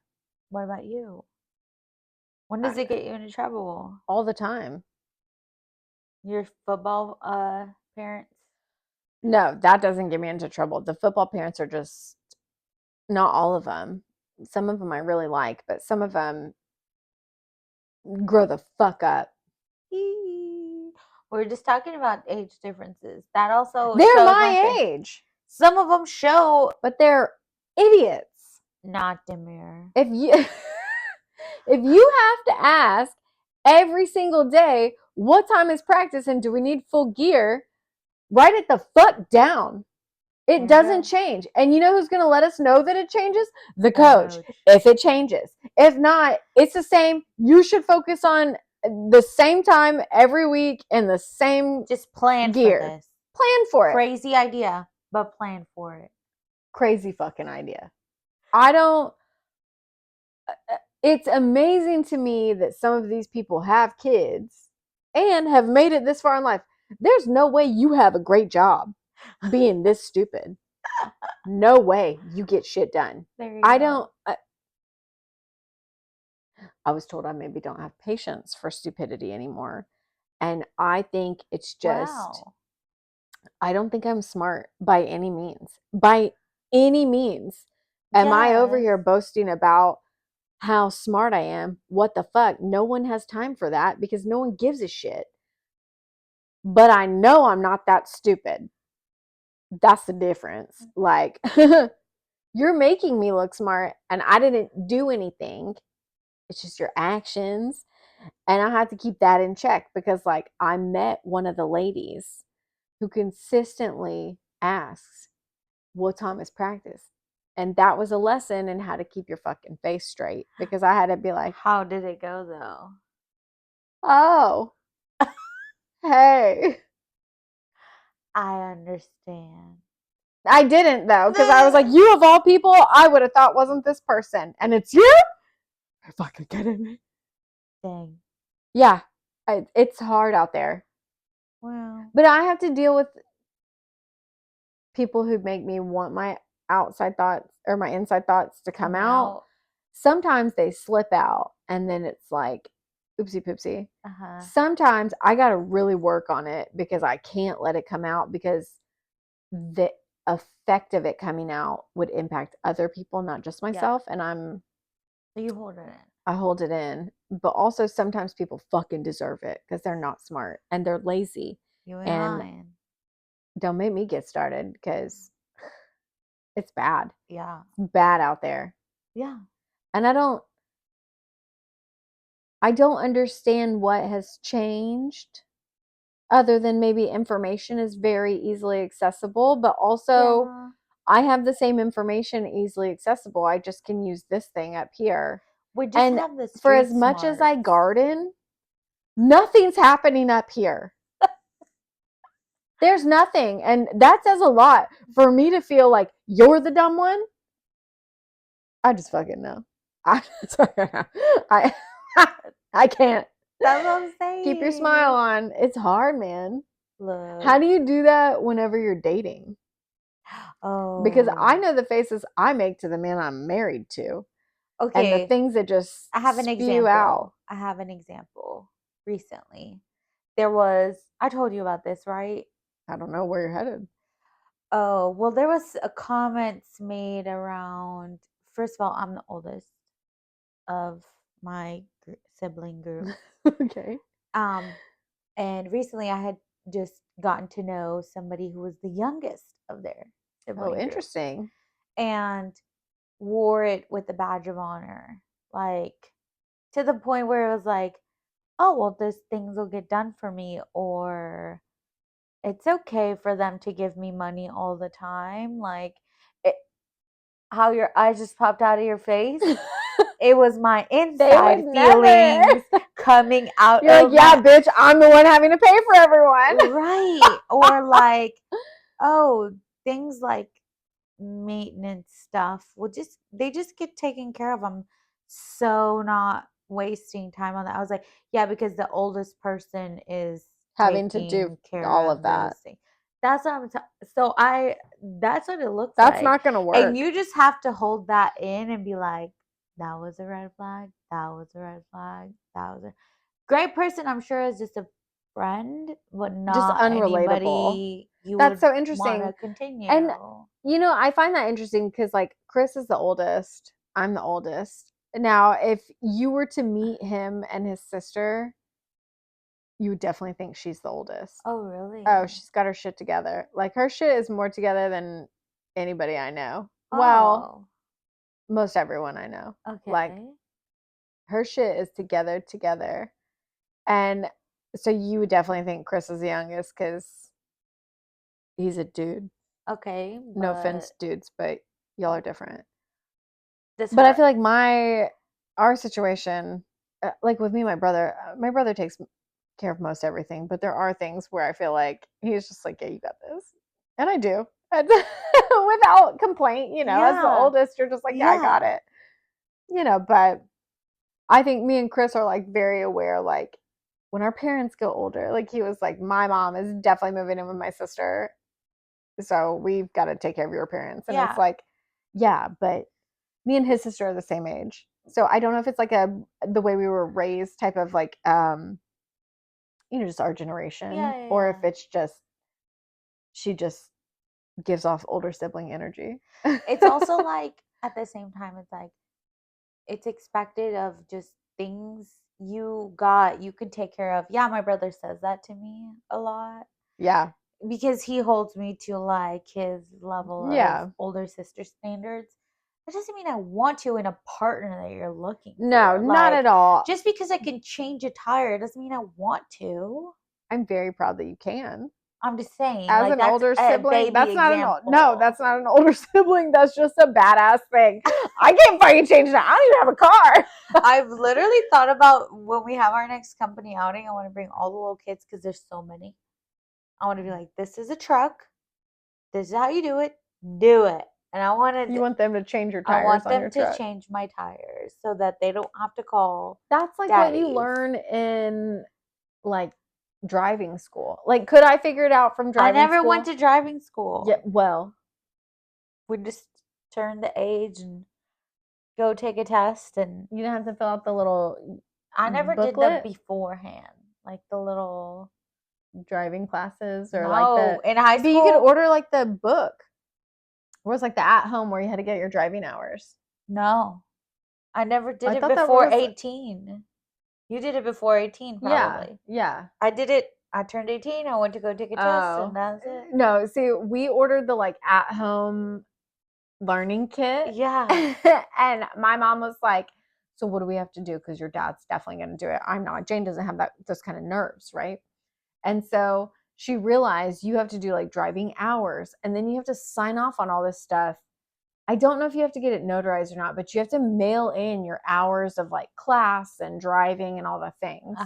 What about you? When does it get you into trouble? All the time. Your football parents? No, that doesn't get me into trouble. The football parents are just, not all of them. Some of them I really like, but some of them grow the fuck up. We're just talking about age differences. That also they're my age. Some of them show, but they're idiots. Not demure. If you if you have to ask every single day, what time is practice and do we need full gear? Write it the fuck down. It doesn't change. And you know who's going to let us know that it changes? The coach. If it changes. If not, it's the same. You should focus on the same time every week and the same just plan gear. For this. Plan for it. Crazy idea, but plan for it. Crazy fucking idea. I don't. It's amazing to me that some of these people have kids and have made it this far in life. There's no way you have a great job being this stupid. No way you get shit done. I don't. I was told I maybe don't have patience for stupidity anymore. And I think it's just, I don't think I'm smart by any means. By any means. Am I over here boasting about how smart I am? What the fuck? No one has time for that because no one gives a shit. But I know I'm not that stupid. That's the difference. Like, you're making me look smart and I didn't do anything. It's just your actions. And I had to keep that in check because, like, I met one of the ladies who consistently asks, what time is practice? And that was a lesson in how to keep your fucking face straight because I had to be like, how did it go though? Oh, hey. I understand. I didn't though because I was like, you of all people, I would have thought wasn't this person. And it's you? You're fucking kidding me. Dang. Yeah, it's hard out there. Wow. But I have to deal with people who make me want my outside thoughts or my inside thoughts to come out. Sometimes they slip out and then it's like, oopsie poopsie. Sometimes I got to really work on it because I can't let it come out because the effect of it coming out would impact other people, not just myself. And so you hold it in. I hold it in. But also sometimes people fucking deserve it because they're not smart and they're lazy. You ain't lying. Don't make me get started because it's bad. Yeah. It's bad out there. Yeah. And I don't understand what has changed other than maybe information is very easily accessible, but also I have the same information easily accessible. I just can use this thing up here. We just have the street for as much as I garden, nothing's happening up here. There's nothing. And that says a lot for me to feel like you're the dumb one. I just fucking know. I can't. That's what I'm saying. Keep your smile on. It's hard, man. Look. How do you do that whenever you're dating? Oh. Because I know the faces I make to the man I'm married to. Okay. And the things that just I have an example. Out. I have an example. Recently, I told you about this, right? I don't know where you're headed. Oh, well, there was a comments made around, first of all, I'm the oldest of my sibling group. Okay. And recently I had just gotten to know somebody who was the youngest of their sibling group. Interesting. And wore it with a badge of honor. Like, to the point where it was like, oh, well, those things will get done for me, or it's okay for them to give me money all the time. Like, how your eyes just popped out of your face. It was my inside feelings coming out. You're like, yeah, bitch, I'm the one having to pay for everyone. Right. Or like, oh, things like maintenance stuff they just get taken care of. I'm so not wasting time on that. I was like, yeah, because the oldest person is having to do all of that. That's what I'm that's what it looks like. That's not gonna work. And you just have to hold that in and be like, that was a red flag, that was a red flag, that was a great person. I'm sure is just a friend, but not just unrelatable. That's so interesting. Want to continue. And I find that interesting because like Chris is the oldest. I'm the oldest. Now, if you were to meet him and his sister, you would definitely think she's the oldest. Oh, really? Oh, she's got her shit together. Like her shit is more together than anybody I know. Oh. Well, most everyone I know. Okay. Like, her shit is together. And so you would definitely think Chris is the youngest because he's a dude. Okay. No offense, dudes, but y'all are different. But I feel like our situation, like with me and my brother takes care of most everything, but there are things where I feel like he's just like, yeah, you got this. And I do. And without complaint, you know, as the oldest, you're just like, yeah, I got it. You know, but I think me and Chris are like very aware, like when our parents get older, like he was like, my mom is definitely moving in with my sister. So we've got to take care of your parents. And it's like, yeah, but me and his sister are the same age. So I don't know if it's like the way we were raised type of like you know, just our generation, or if it's just she just gives off older sibling energy. It's also like at the same time, it's like it's expected of just things you can take care of. Yeah, my brother says that to me a lot. Yeah. Because he holds me to like his level of older sister standards. That doesn't mean I want you in a partner that you're looking for. No, not at all. Just because I can change a tire doesn't mean I want to. I'm very proud that you can. I'm just saying, as an older sibling, that's not that's not an older sibling. That's just a badass thing. I can't fucking change that. I don't even have a car. I've literally thought about when we have our next company outing, I want to bring all the little kids because there's so many. I want to be like, this is a truck. This is how you do it. Do it. And I wanted. You want them to change your tires. I want them to change my tires so that they don't have to call. That's like what you learn in like driving school. Like, could I figure it out from driving school? I never went to driving school. Yeah, well, we just turn the age and go take a test, and you didn't have to fill out the little. I never did that beforehand, like the little driving classes or like in high school. But you could order like the book. Where it was like the at home where you had to get your driving hours. No, I never did it before 18. You did it before 18, probably. Yeah. I did it. I turned 18. I went to go take a test, and that's it. No, see, we ordered the like at home learning kit. Yeah. And my mom was like, so what do we have to do? Because your dad's definitely going to do it. I'm not. Jane doesn't have those kind of nerves, right? And so she realized you have to do like driving hours, and then you have to sign off on all this stuff. I don't know if you have to get it notarized or not, but you have to mail in your hours of like class and driving and all the things.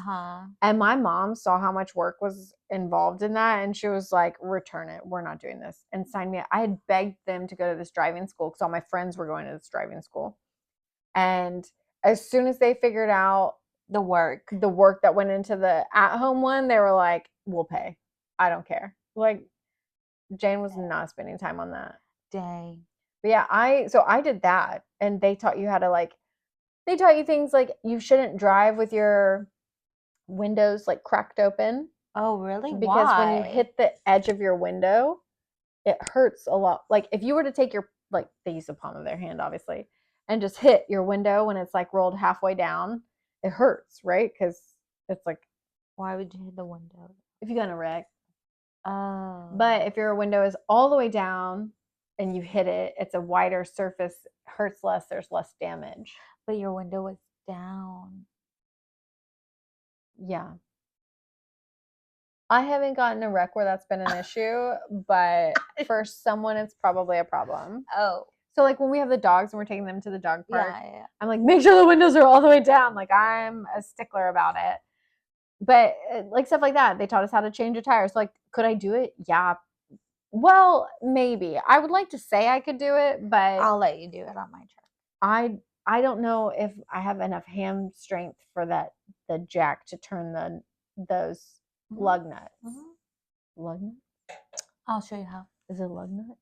And my mom saw how much work was involved in that, and she was like, return it. We're not doing this. And sign me up. I had begged them to go to this driving school because all my friends were going to this driving school. And as soon as they figured out the work that went into the at-home one, they were like, we'll pay. I don't care. Like, Jane was not spending time on that. Dang. But yeah, I did that, and they taught you how to they taught you things like you shouldn't drive with your windows like cracked open. Oh, really? Because when you hit the edge of your window, it hurts a lot. Like if you were to take your, like they use the palm of their hand, obviously, and just hit your window when it's like rolled halfway down, it hurts, right? Because it's like. Why would you hit the window? If you got in a wreck. Oh. But if your window is all the way down and you hit it, it's a wider surface, hurts less, there's less damage. But your window was down. Yeah. I haven't gotten a wreck where that's been an issue, but for someone, it's probably a problem. Oh. So like when we have the dogs and we're taking them to the dog park, I'm like, make sure the windows are all the way down. Like I'm a stickler about it. But like stuff like that, they taught us how to change a tire. So like, could I do it? Yeah. Well, maybe. I would like to say I could do it, but I'll let you do it on my truck. I don't know if I have enough ham strength for the jack to turn those lug nuts. Lug nuts? I'll show you how. Is it a lug nut?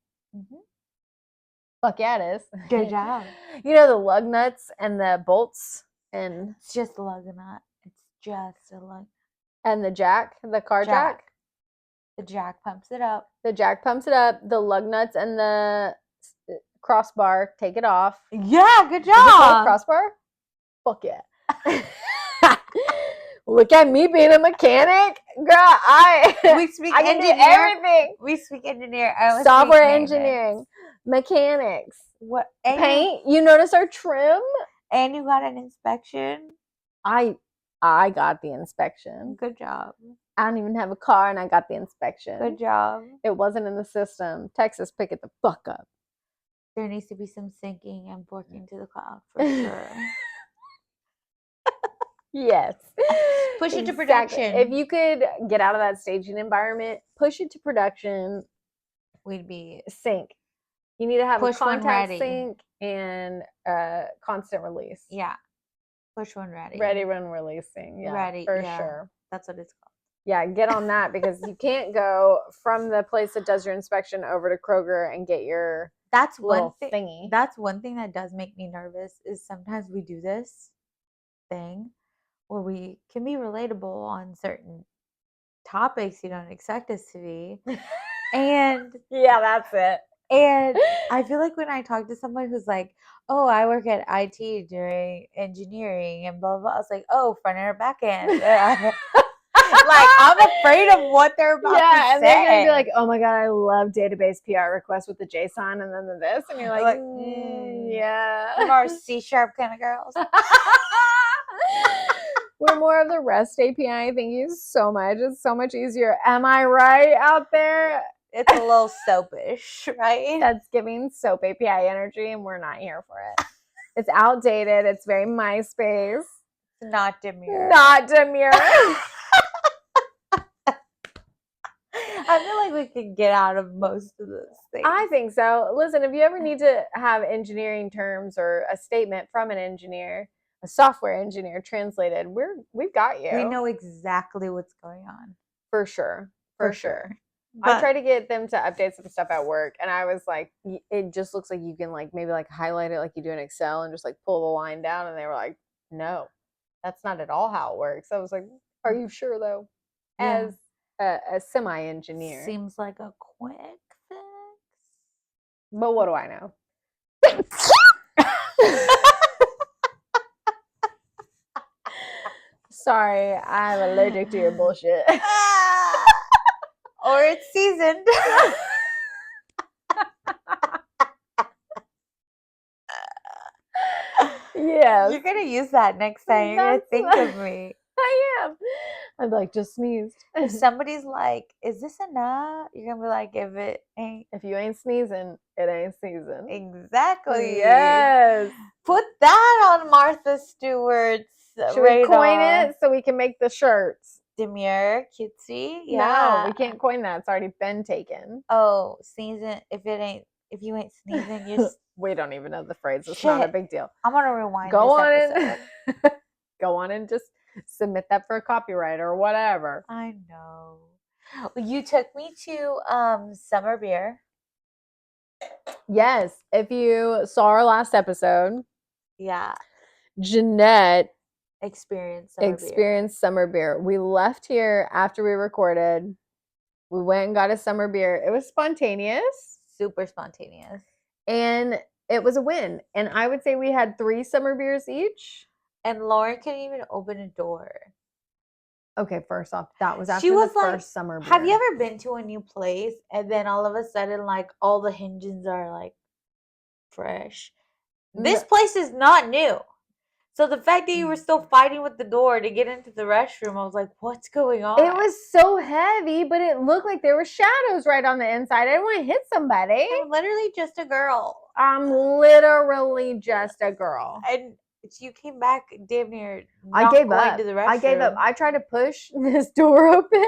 Fuck yeah, it is. Good job. You know the lug nuts and the bolts and it's just a lug nut. It's just a lug. And the jack, the car jack. The jack pumps it up. The jack pumps it up. The lug nuts and the crossbar take it off. Yeah, good job. Is it called crossbar? Fuck yeah. Look at me being a mechanic, girl. I can do everything. We speak engineer. Software engineering. mechanics. What? Paint? You notice our trim? And you got an inspection? I got the inspection. Good job. I don't even have a car and I got the inspection. Good job. It wasn't in the system. Texas, pick it the fuck up. There needs to be some syncing and forking to the cloud for sure. Yes. Push it to production. If you could get out of that staging environment, push it to production, we'd be sync. You need to have push a contact sync and constant release. Yeah. Push when ready. Ready when releasing. Yeah, ready, for sure. That's what it's called. Yeah, get on that because you can't go from the place that does your inspection over to Kroger and get your little thingy. That's one thing that does make me nervous is sometimes we do this thing where we can be relatable on certain topics you don't expect us to be. And yeah, that's it. And I feel like when I talk to someone who's like, oh, I work at IT during engineering and blah, blah, I was like, oh, front end or back end. Like, I'm afraid of what they're about to say. Yeah, and they're going to be like, oh my God, I love database PR requests with the JSON and then the this. And you're like, yeah. We're more C# kind of girls. We're more of the REST API. Thank you so much. It's so much easier. Am I right out there? It's a little soapish, right? That's giving soap API energy, and we're not here for it. It's outdated. It's very MySpace. Not demure. Not demure. I feel like we can get out of most of those things. I think so. Listen, if you ever need to have engineering terms or a statement from an engineer, a software engineer translated, we've got you. We know exactly what's going on. For sure. For sure. But I tried to get them to update some stuff at work, and I was like, it just looks like you can like maybe like highlight it like you do in Excel and just like pull the line down, and they were like, no, that's not at all how it works. I was like, are you sure though? Yeah. As a semi-engineer. Seems like a quick fix. But what do I know? Sorry, I'm allergic to your bullshit. Or it's seasoned. Yes. You're going to use that next time. You're going to think of me. I am. I'm like, just sneezed. If somebody's like, is this enough? You're going to be like, if you ain't sneezing, it ain't season. Exactly. Yes. Put that on Martha Stewart's Should we coin it so we can make the shirts? Demure, cutesy. Yeah. No, we can't coin that. It's already been taken. Oh, sneezing. If you ain't sneezing, you're. We don't even know the phrase. It's not a big deal. I'm gonna rewind. Go on and just submit that for a copyright or whatever. I know. You took me to summer beer. Yes, if you saw our last episode. Yeah. Jeanette experienced summer beer. We left here after we recorded. We went and got a summer beer. It was spontaneous. Super spontaneous. And it was a win. And I would say we had 3 summer beers each. And Lauren couldn't even open a door. Okay, first off, that was after the first summer beer. Have you ever been to a new place and then all of a sudden, like, all the hinges are, like, fresh? This place is not new. So the fact that you were still fighting with the door to get into the restroom, I was like, what's going on? It was so heavy, but it looked like there were shadows right on the inside. I didn't want to hit somebody. I'm literally just a girl. I'm literally just a girl. And you came back damn near I gave up. I tried to push this door open,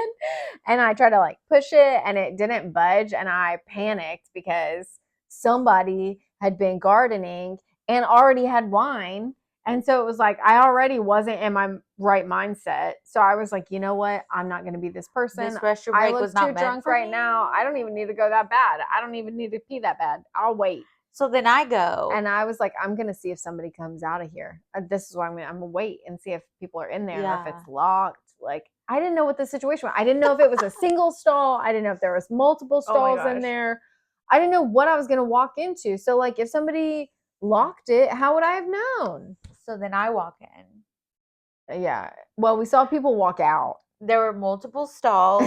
and I tried to, like, push it, and it didn't budge, and I panicked because somebody had been gardening and already had wine. And so it was like, I already wasn't in my right mindset. So I was like, you know what? I'm not going to be this person. This restroom break was not meant for me. I look too drunk right now. I don't even need to go that bad. I don't even need to pee that bad. I'll wait. So then I go. And I was like, I'm going to see if somebody comes out of here. This is why I'm going to wait and see if people are in there, or if it's locked. Like, I didn't know what the situation was. I didn't know if it was a single stall. I didn't know if there was multiple stalls in there. I didn't know what I was going to walk into. So, like, if somebody locked it, how would I have known? So then I walk in. Yeah. Well, we saw people walk out. There were multiple stalls,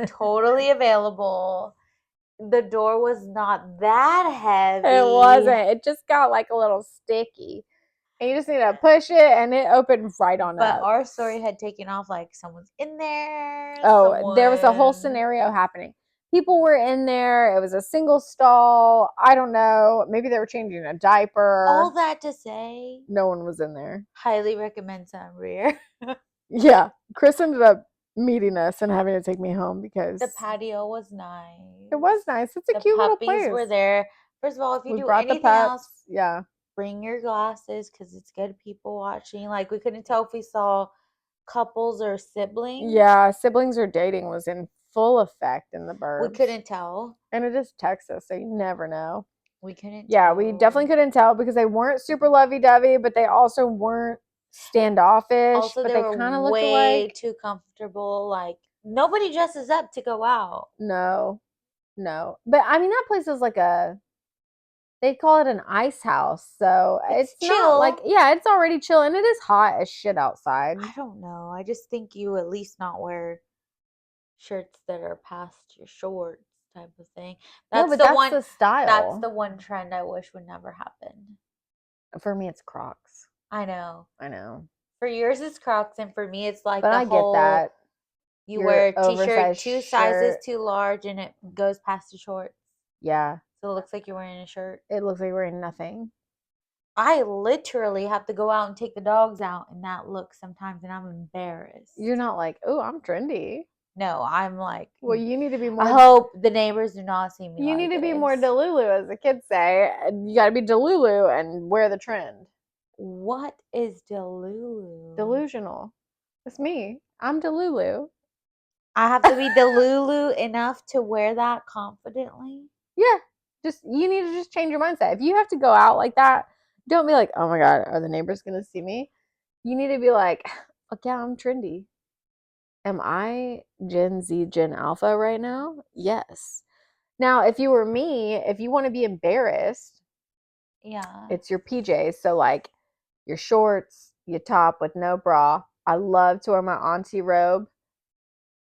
totally available. the door was not that It heavy. wasn't. It just got like a little sticky. And you just need to push it and it opened right on But up. our story had taken off like someone's in there, Oh, there was a whole someone. scenario happening. People were in there. It was a single stall. I don't know. Maybe they were changing a diaper. All that to say, no one was in there. highly recommend Sunrear. Yeah. Chris ended up meeting us and having to take me home because The patio was nice. it was nice. It's a The cute little puppies place. were there. First of all, if you We do brought the anything else, pups. Yeah. bring your glasses because it's good people watching. Like we couldn't tell if we saw couples or siblings. Yeah. Siblings or dating was in full effect in the burbs. We couldn't tell. And it is Texas, so you never know. We couldn't Yeah, tell. we definitely couldn't tell because they weren't super lovey-dovey, but they also weren't standoffish, Also, but they they were kind of looked way alike. too comfortable. Like nobody dresses up to go out. No, no. But I mean, that place is like they call it an ice house. So It's it's not like, chill. yeah, it's already chill and it is hot as shit outside. I don't know. I just think you at least not wear shirts that are past your shorts type of thing. No, That's but the that's one the that's style. the one trend I wish would never happen. For me, it's Crocs. I know. I know. For yours it's Crocs and for me it's like But the I get whole that. you Your wear a t-shirt oversized two sizes shirt. too large and it goes past your shorts. Yeah. So it looks like you're wearing a shirt. It looks like you're wearing nothing. I literally have to go out and take the dogs out in that look sometimes and I'm embarrassed. You're not like, oh, I'm trendy. No, I'm like, Well, you need to be more. I hope the neighbors do not see me You like need to be more this. Delulu, as the kids say. You got to be Delulu and wear the trend. What is Delulu? Delusional. It's me. I'm Delulu. I have to be Delulu enough to wear that confidently. Yeah. Just you need to just change your mindset. If you have to go out like that, don't be like, oh my god, are the neighbors gonna see me? You need to be like, fuck yeah, I'm trendy. Am I Gen Z, Gen Alpha right now? Yes. Now, if you were me, if you want to be embarrassed, Yeah. it's your PJs. So like your shorts, your top with no bra. I love to wear my auntie robe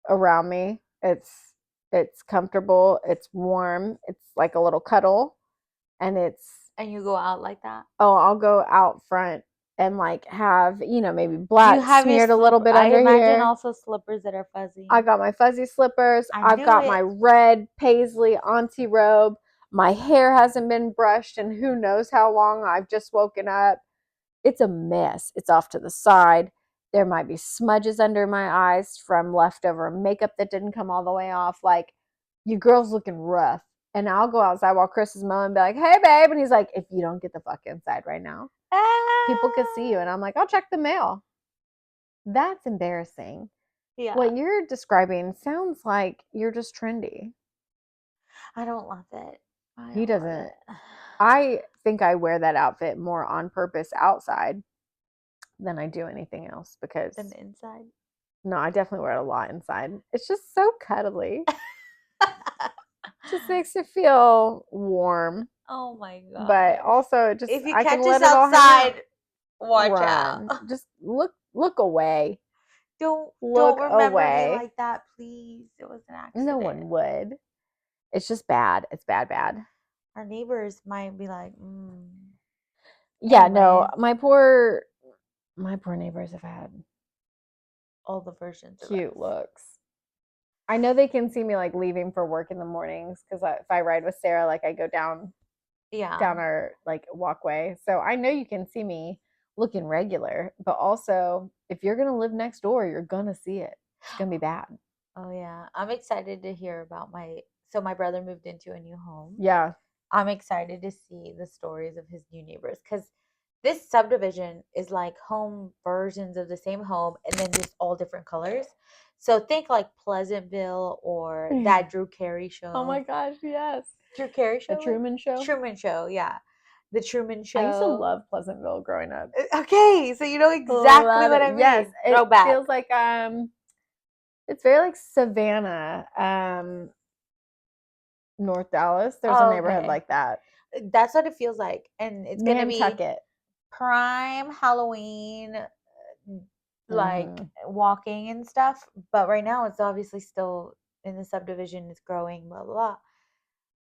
around me. It's comfortable, it's warm, it's like a little cuddle, and it's And you go out like that? oh, I'll go out front and like have, maybe Do you black have your smeared a little slipper? bit I under imagine here. also slippers that are fuzzy. I got my fuzzy slippers. I I've knew got my it. red paisley auntie robe. My hair hasn't been brushed and who knows how long. I've just woken up. It's a mess. It's off to the side. There might be smudges under my eyes from leftover makeup that didn't come all the way off. Like, you girls looking rough. And I'll go outside while Chris is mowing and be like, hey, babe. And he's like, if you don't get the fuck inside right now, people could see you. And I'm like, I'll check the mail. That's embarrassing. Yeah. What you're describing sounds like you're just trendy. I don't love it. He doesn't. I think I wear that outfit more on purpose outside than I do anything else because Than inside. no, I definitely wear it a lot inside. It's just so cuddly. Just makes you feel warm. Oh my god. But also just if you I catch can us let it all hang out. outside, watch out. Run. Just look away. Don't Look remember me away. like that, please. It was an accident. No one would. It's just bad. It's bad. Our neighbors might be like, Yeah, Anyway, no, my poor neighbors have had all the versions of cute us. looks. I know they can see me like leaving for work in the mornings because if I ride with Sarah, like I go down our like walkway. So I know you can see me looking regular, but also if you're gonna live next door, you're gonna see it. It's gonna be bad. Oh yeah, I'm excited to hear about my brother moved into a new home. Yeah. I'm excited to see the stories of his new neighbors because this subdivision is like home versions of the same home and then just all different colors. So think like Pleasantville or that Drew Carey show. Oh my gosh, yes. Drew Carey show? The Truman Show? Truman Show, yeah. The Truman Show. I used to love Pleasantville growing up. Okay, so you know exactly what I mean. Yes, it Throwback. feels like it's very like Savannah, North Dallas. There's a neighborhood like that. That's what it feels like, and it's gonna be Nantucket. prime Halloween, like walking and stuff. But right now, it's obviously still in the subdivision. It's growing, blah blah blah.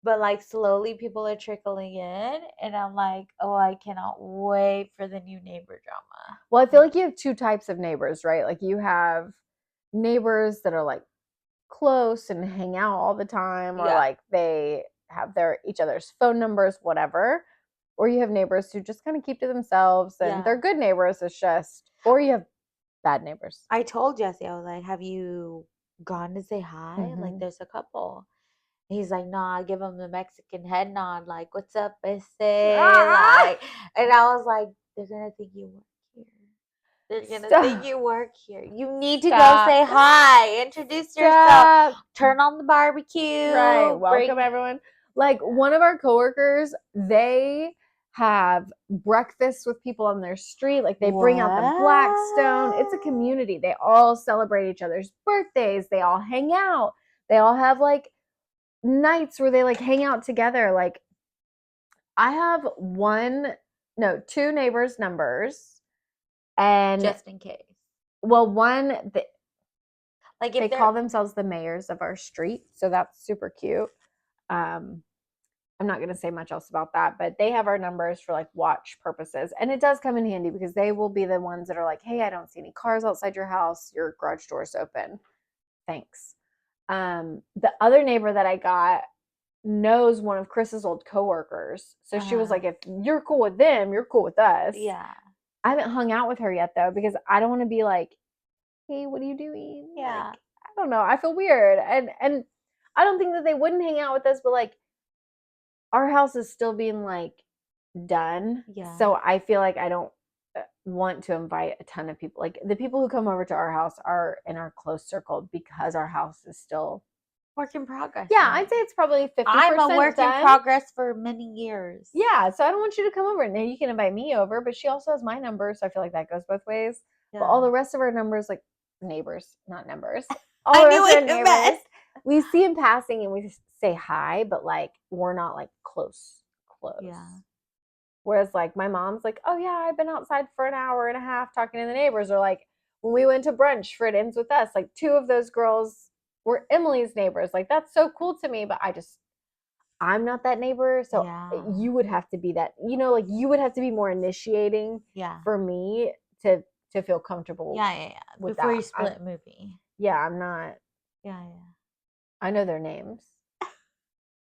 But like slowly people are trickling in, and I'm like, oh, I cannot wait for the new neighbor drama. Well, I feel like you have two types of neighbors, right? Like you have neighbors that are like close and hang out all the time, or like they have each other's phone numbers, whatever. Or you have neighbors who just kind of keep to themselves and they're good neighbors. It's just, or you have bad neighbors. I told Jesse, I was like, have you gone to say hi? Mm-hmm. Like, there's a couple. He's like, nah, I give him the Mexican head nod, like, what's up, ese? Like, and I was like, they're gonna think you work here. They're gonna think you work here. You need to go say hi, introduce yourself, turn on the barbecue. Right. Welcome everyone. Like one of our coworkers, they have breakfast with people on their street. Like they bring out the Blackstone. It's a community. They all celebrate each other's birthdays. They all hang out. They all have like nights where they like hang out together. Like I have two neighbors' numbers, and just in case. Well, like if they call themselves the mayors of our street, so that's super cute. I'm not going to say much else about that, but they have our numbers for like watch purposes, and it does come in handy because they will be the ones that are like, "Hey, I don't see any cars outside your house. Your garage door's open. Thanks." The other neighbor that I got knows one of Chris's old coworkers, so she was like, "If you're cool with them, you're cool with us." Yeah. I haven't hung out with her yet though because I don't want to be like, "Hey, what are you doing?" Yeah. Like, I don't know. I feel weird, and I don't think that they wouldn't hang out with us, but like our house is still being like done. Yeah. So I feel like I don't want to invite a ton of people. Like the people who come over to our house are in our close circle because our house is still work in progress. Yeah, I'd say it's probably 50% I'm a work done. in progress for many years. Yeah, so I don't want you to come over. Now you can invite me over, but she also has my number, so I feel like that goes both ways. Yeah. But all the rest of our numbers, like neighbors, not numbers. All the rest of our neighbors, we see in passing and we say hi, but like we're not like close. Yeah. Whereas like my mom's like, oh yeah, I've been outside for an hour and a half talking to the neighbors. Or like when we went to brunch for It Ends With Us, like two of those girls were Emily's neighbors. Like that's so cool to me, but I'm not that neighbor. So you would have to be that, like you would have to be more initiating for me to feel comfortable. Yeah. Before you split movie. Yeah, I'm not. Yeah. I know their names.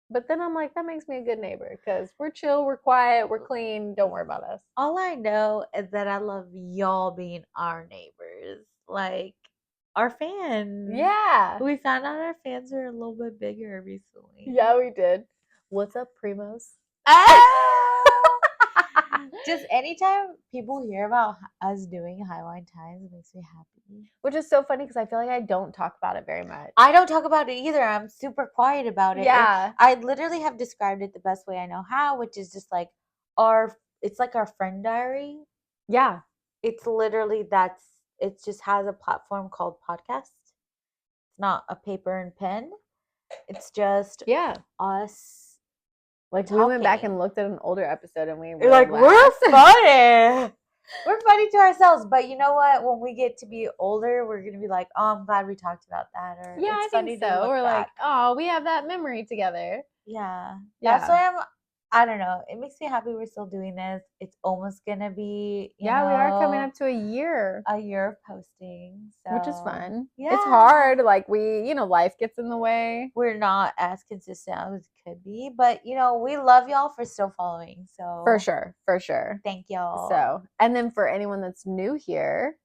But then I'm like, that makes me a good neighbor because we're chill, we're quiet, we're clean. Don't worry about us. All I know is that I love y'all being our neighbors. Like our fans. Yeah. We found out our fans are a little bit bigger recently. Yeah, we did. What's up, primos? Just anytime people hear about us doing Highline Times, it makes me happy. Which is so funny because I feel like I don't talk about it very much. I don't talk about it either. I'm super quiet about it. Yeah. I literally have described it the best way I know how, which is just like it's like our friend diary. Yeah. It's literally it just has a platform called podcast. It's not a paper and pen. It's just us. Like talking. We went back and looked at an older episode and we're like, we're funny. We're funny to ourselves, but you know what? When we get to be older, we're gonna be like, "Oh, I'm glad we talked about that." Or yeah, it's I think so. We're back. Like, "Oh, we have that memory together." Yeah, that's why I don't know. It makes me happy we're still doing this. It's almost gonna be, we are coming up to a year of posting, which is fun. Yeah, it's hard. Like life gets in the way. We're not as consistent as we could be, but we love y'all for still following. So for sure, thank y'all. So, and then for anyone that's new here,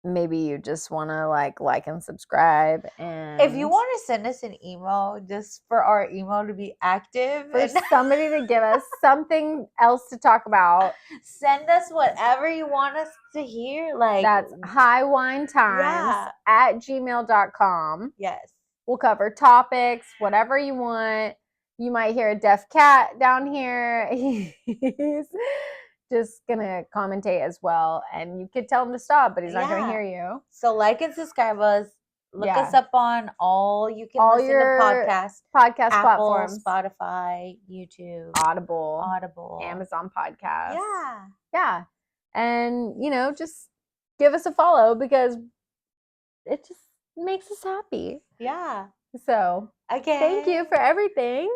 maybe you just want to like and subscribe, and if you want to send us an email just for our email to be active, for somebody to give us something else to talk about, send us whatever you want us to hear. Like that's highwinetimes at gmail.com. Yes, we'll cover topics, whatever you want. You might hear a deaf cat down here. He's just gonna commentate as well, and you could tell him to stop, but he's not gonna hear you. So like and subscribe us. Look us up on all listen to podcast Apple, platforms, Spotify, YouTube, Audible, Amazon Podcasts. Yeah, and just give us a follow because it just makes us happy. Yeah. So, thank you for everything.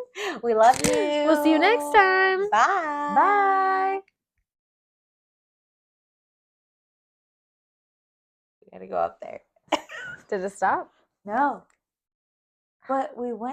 We love you. We'll see you next time. Bye. Bye. We gotta go up there. Did it stop? No. But we went.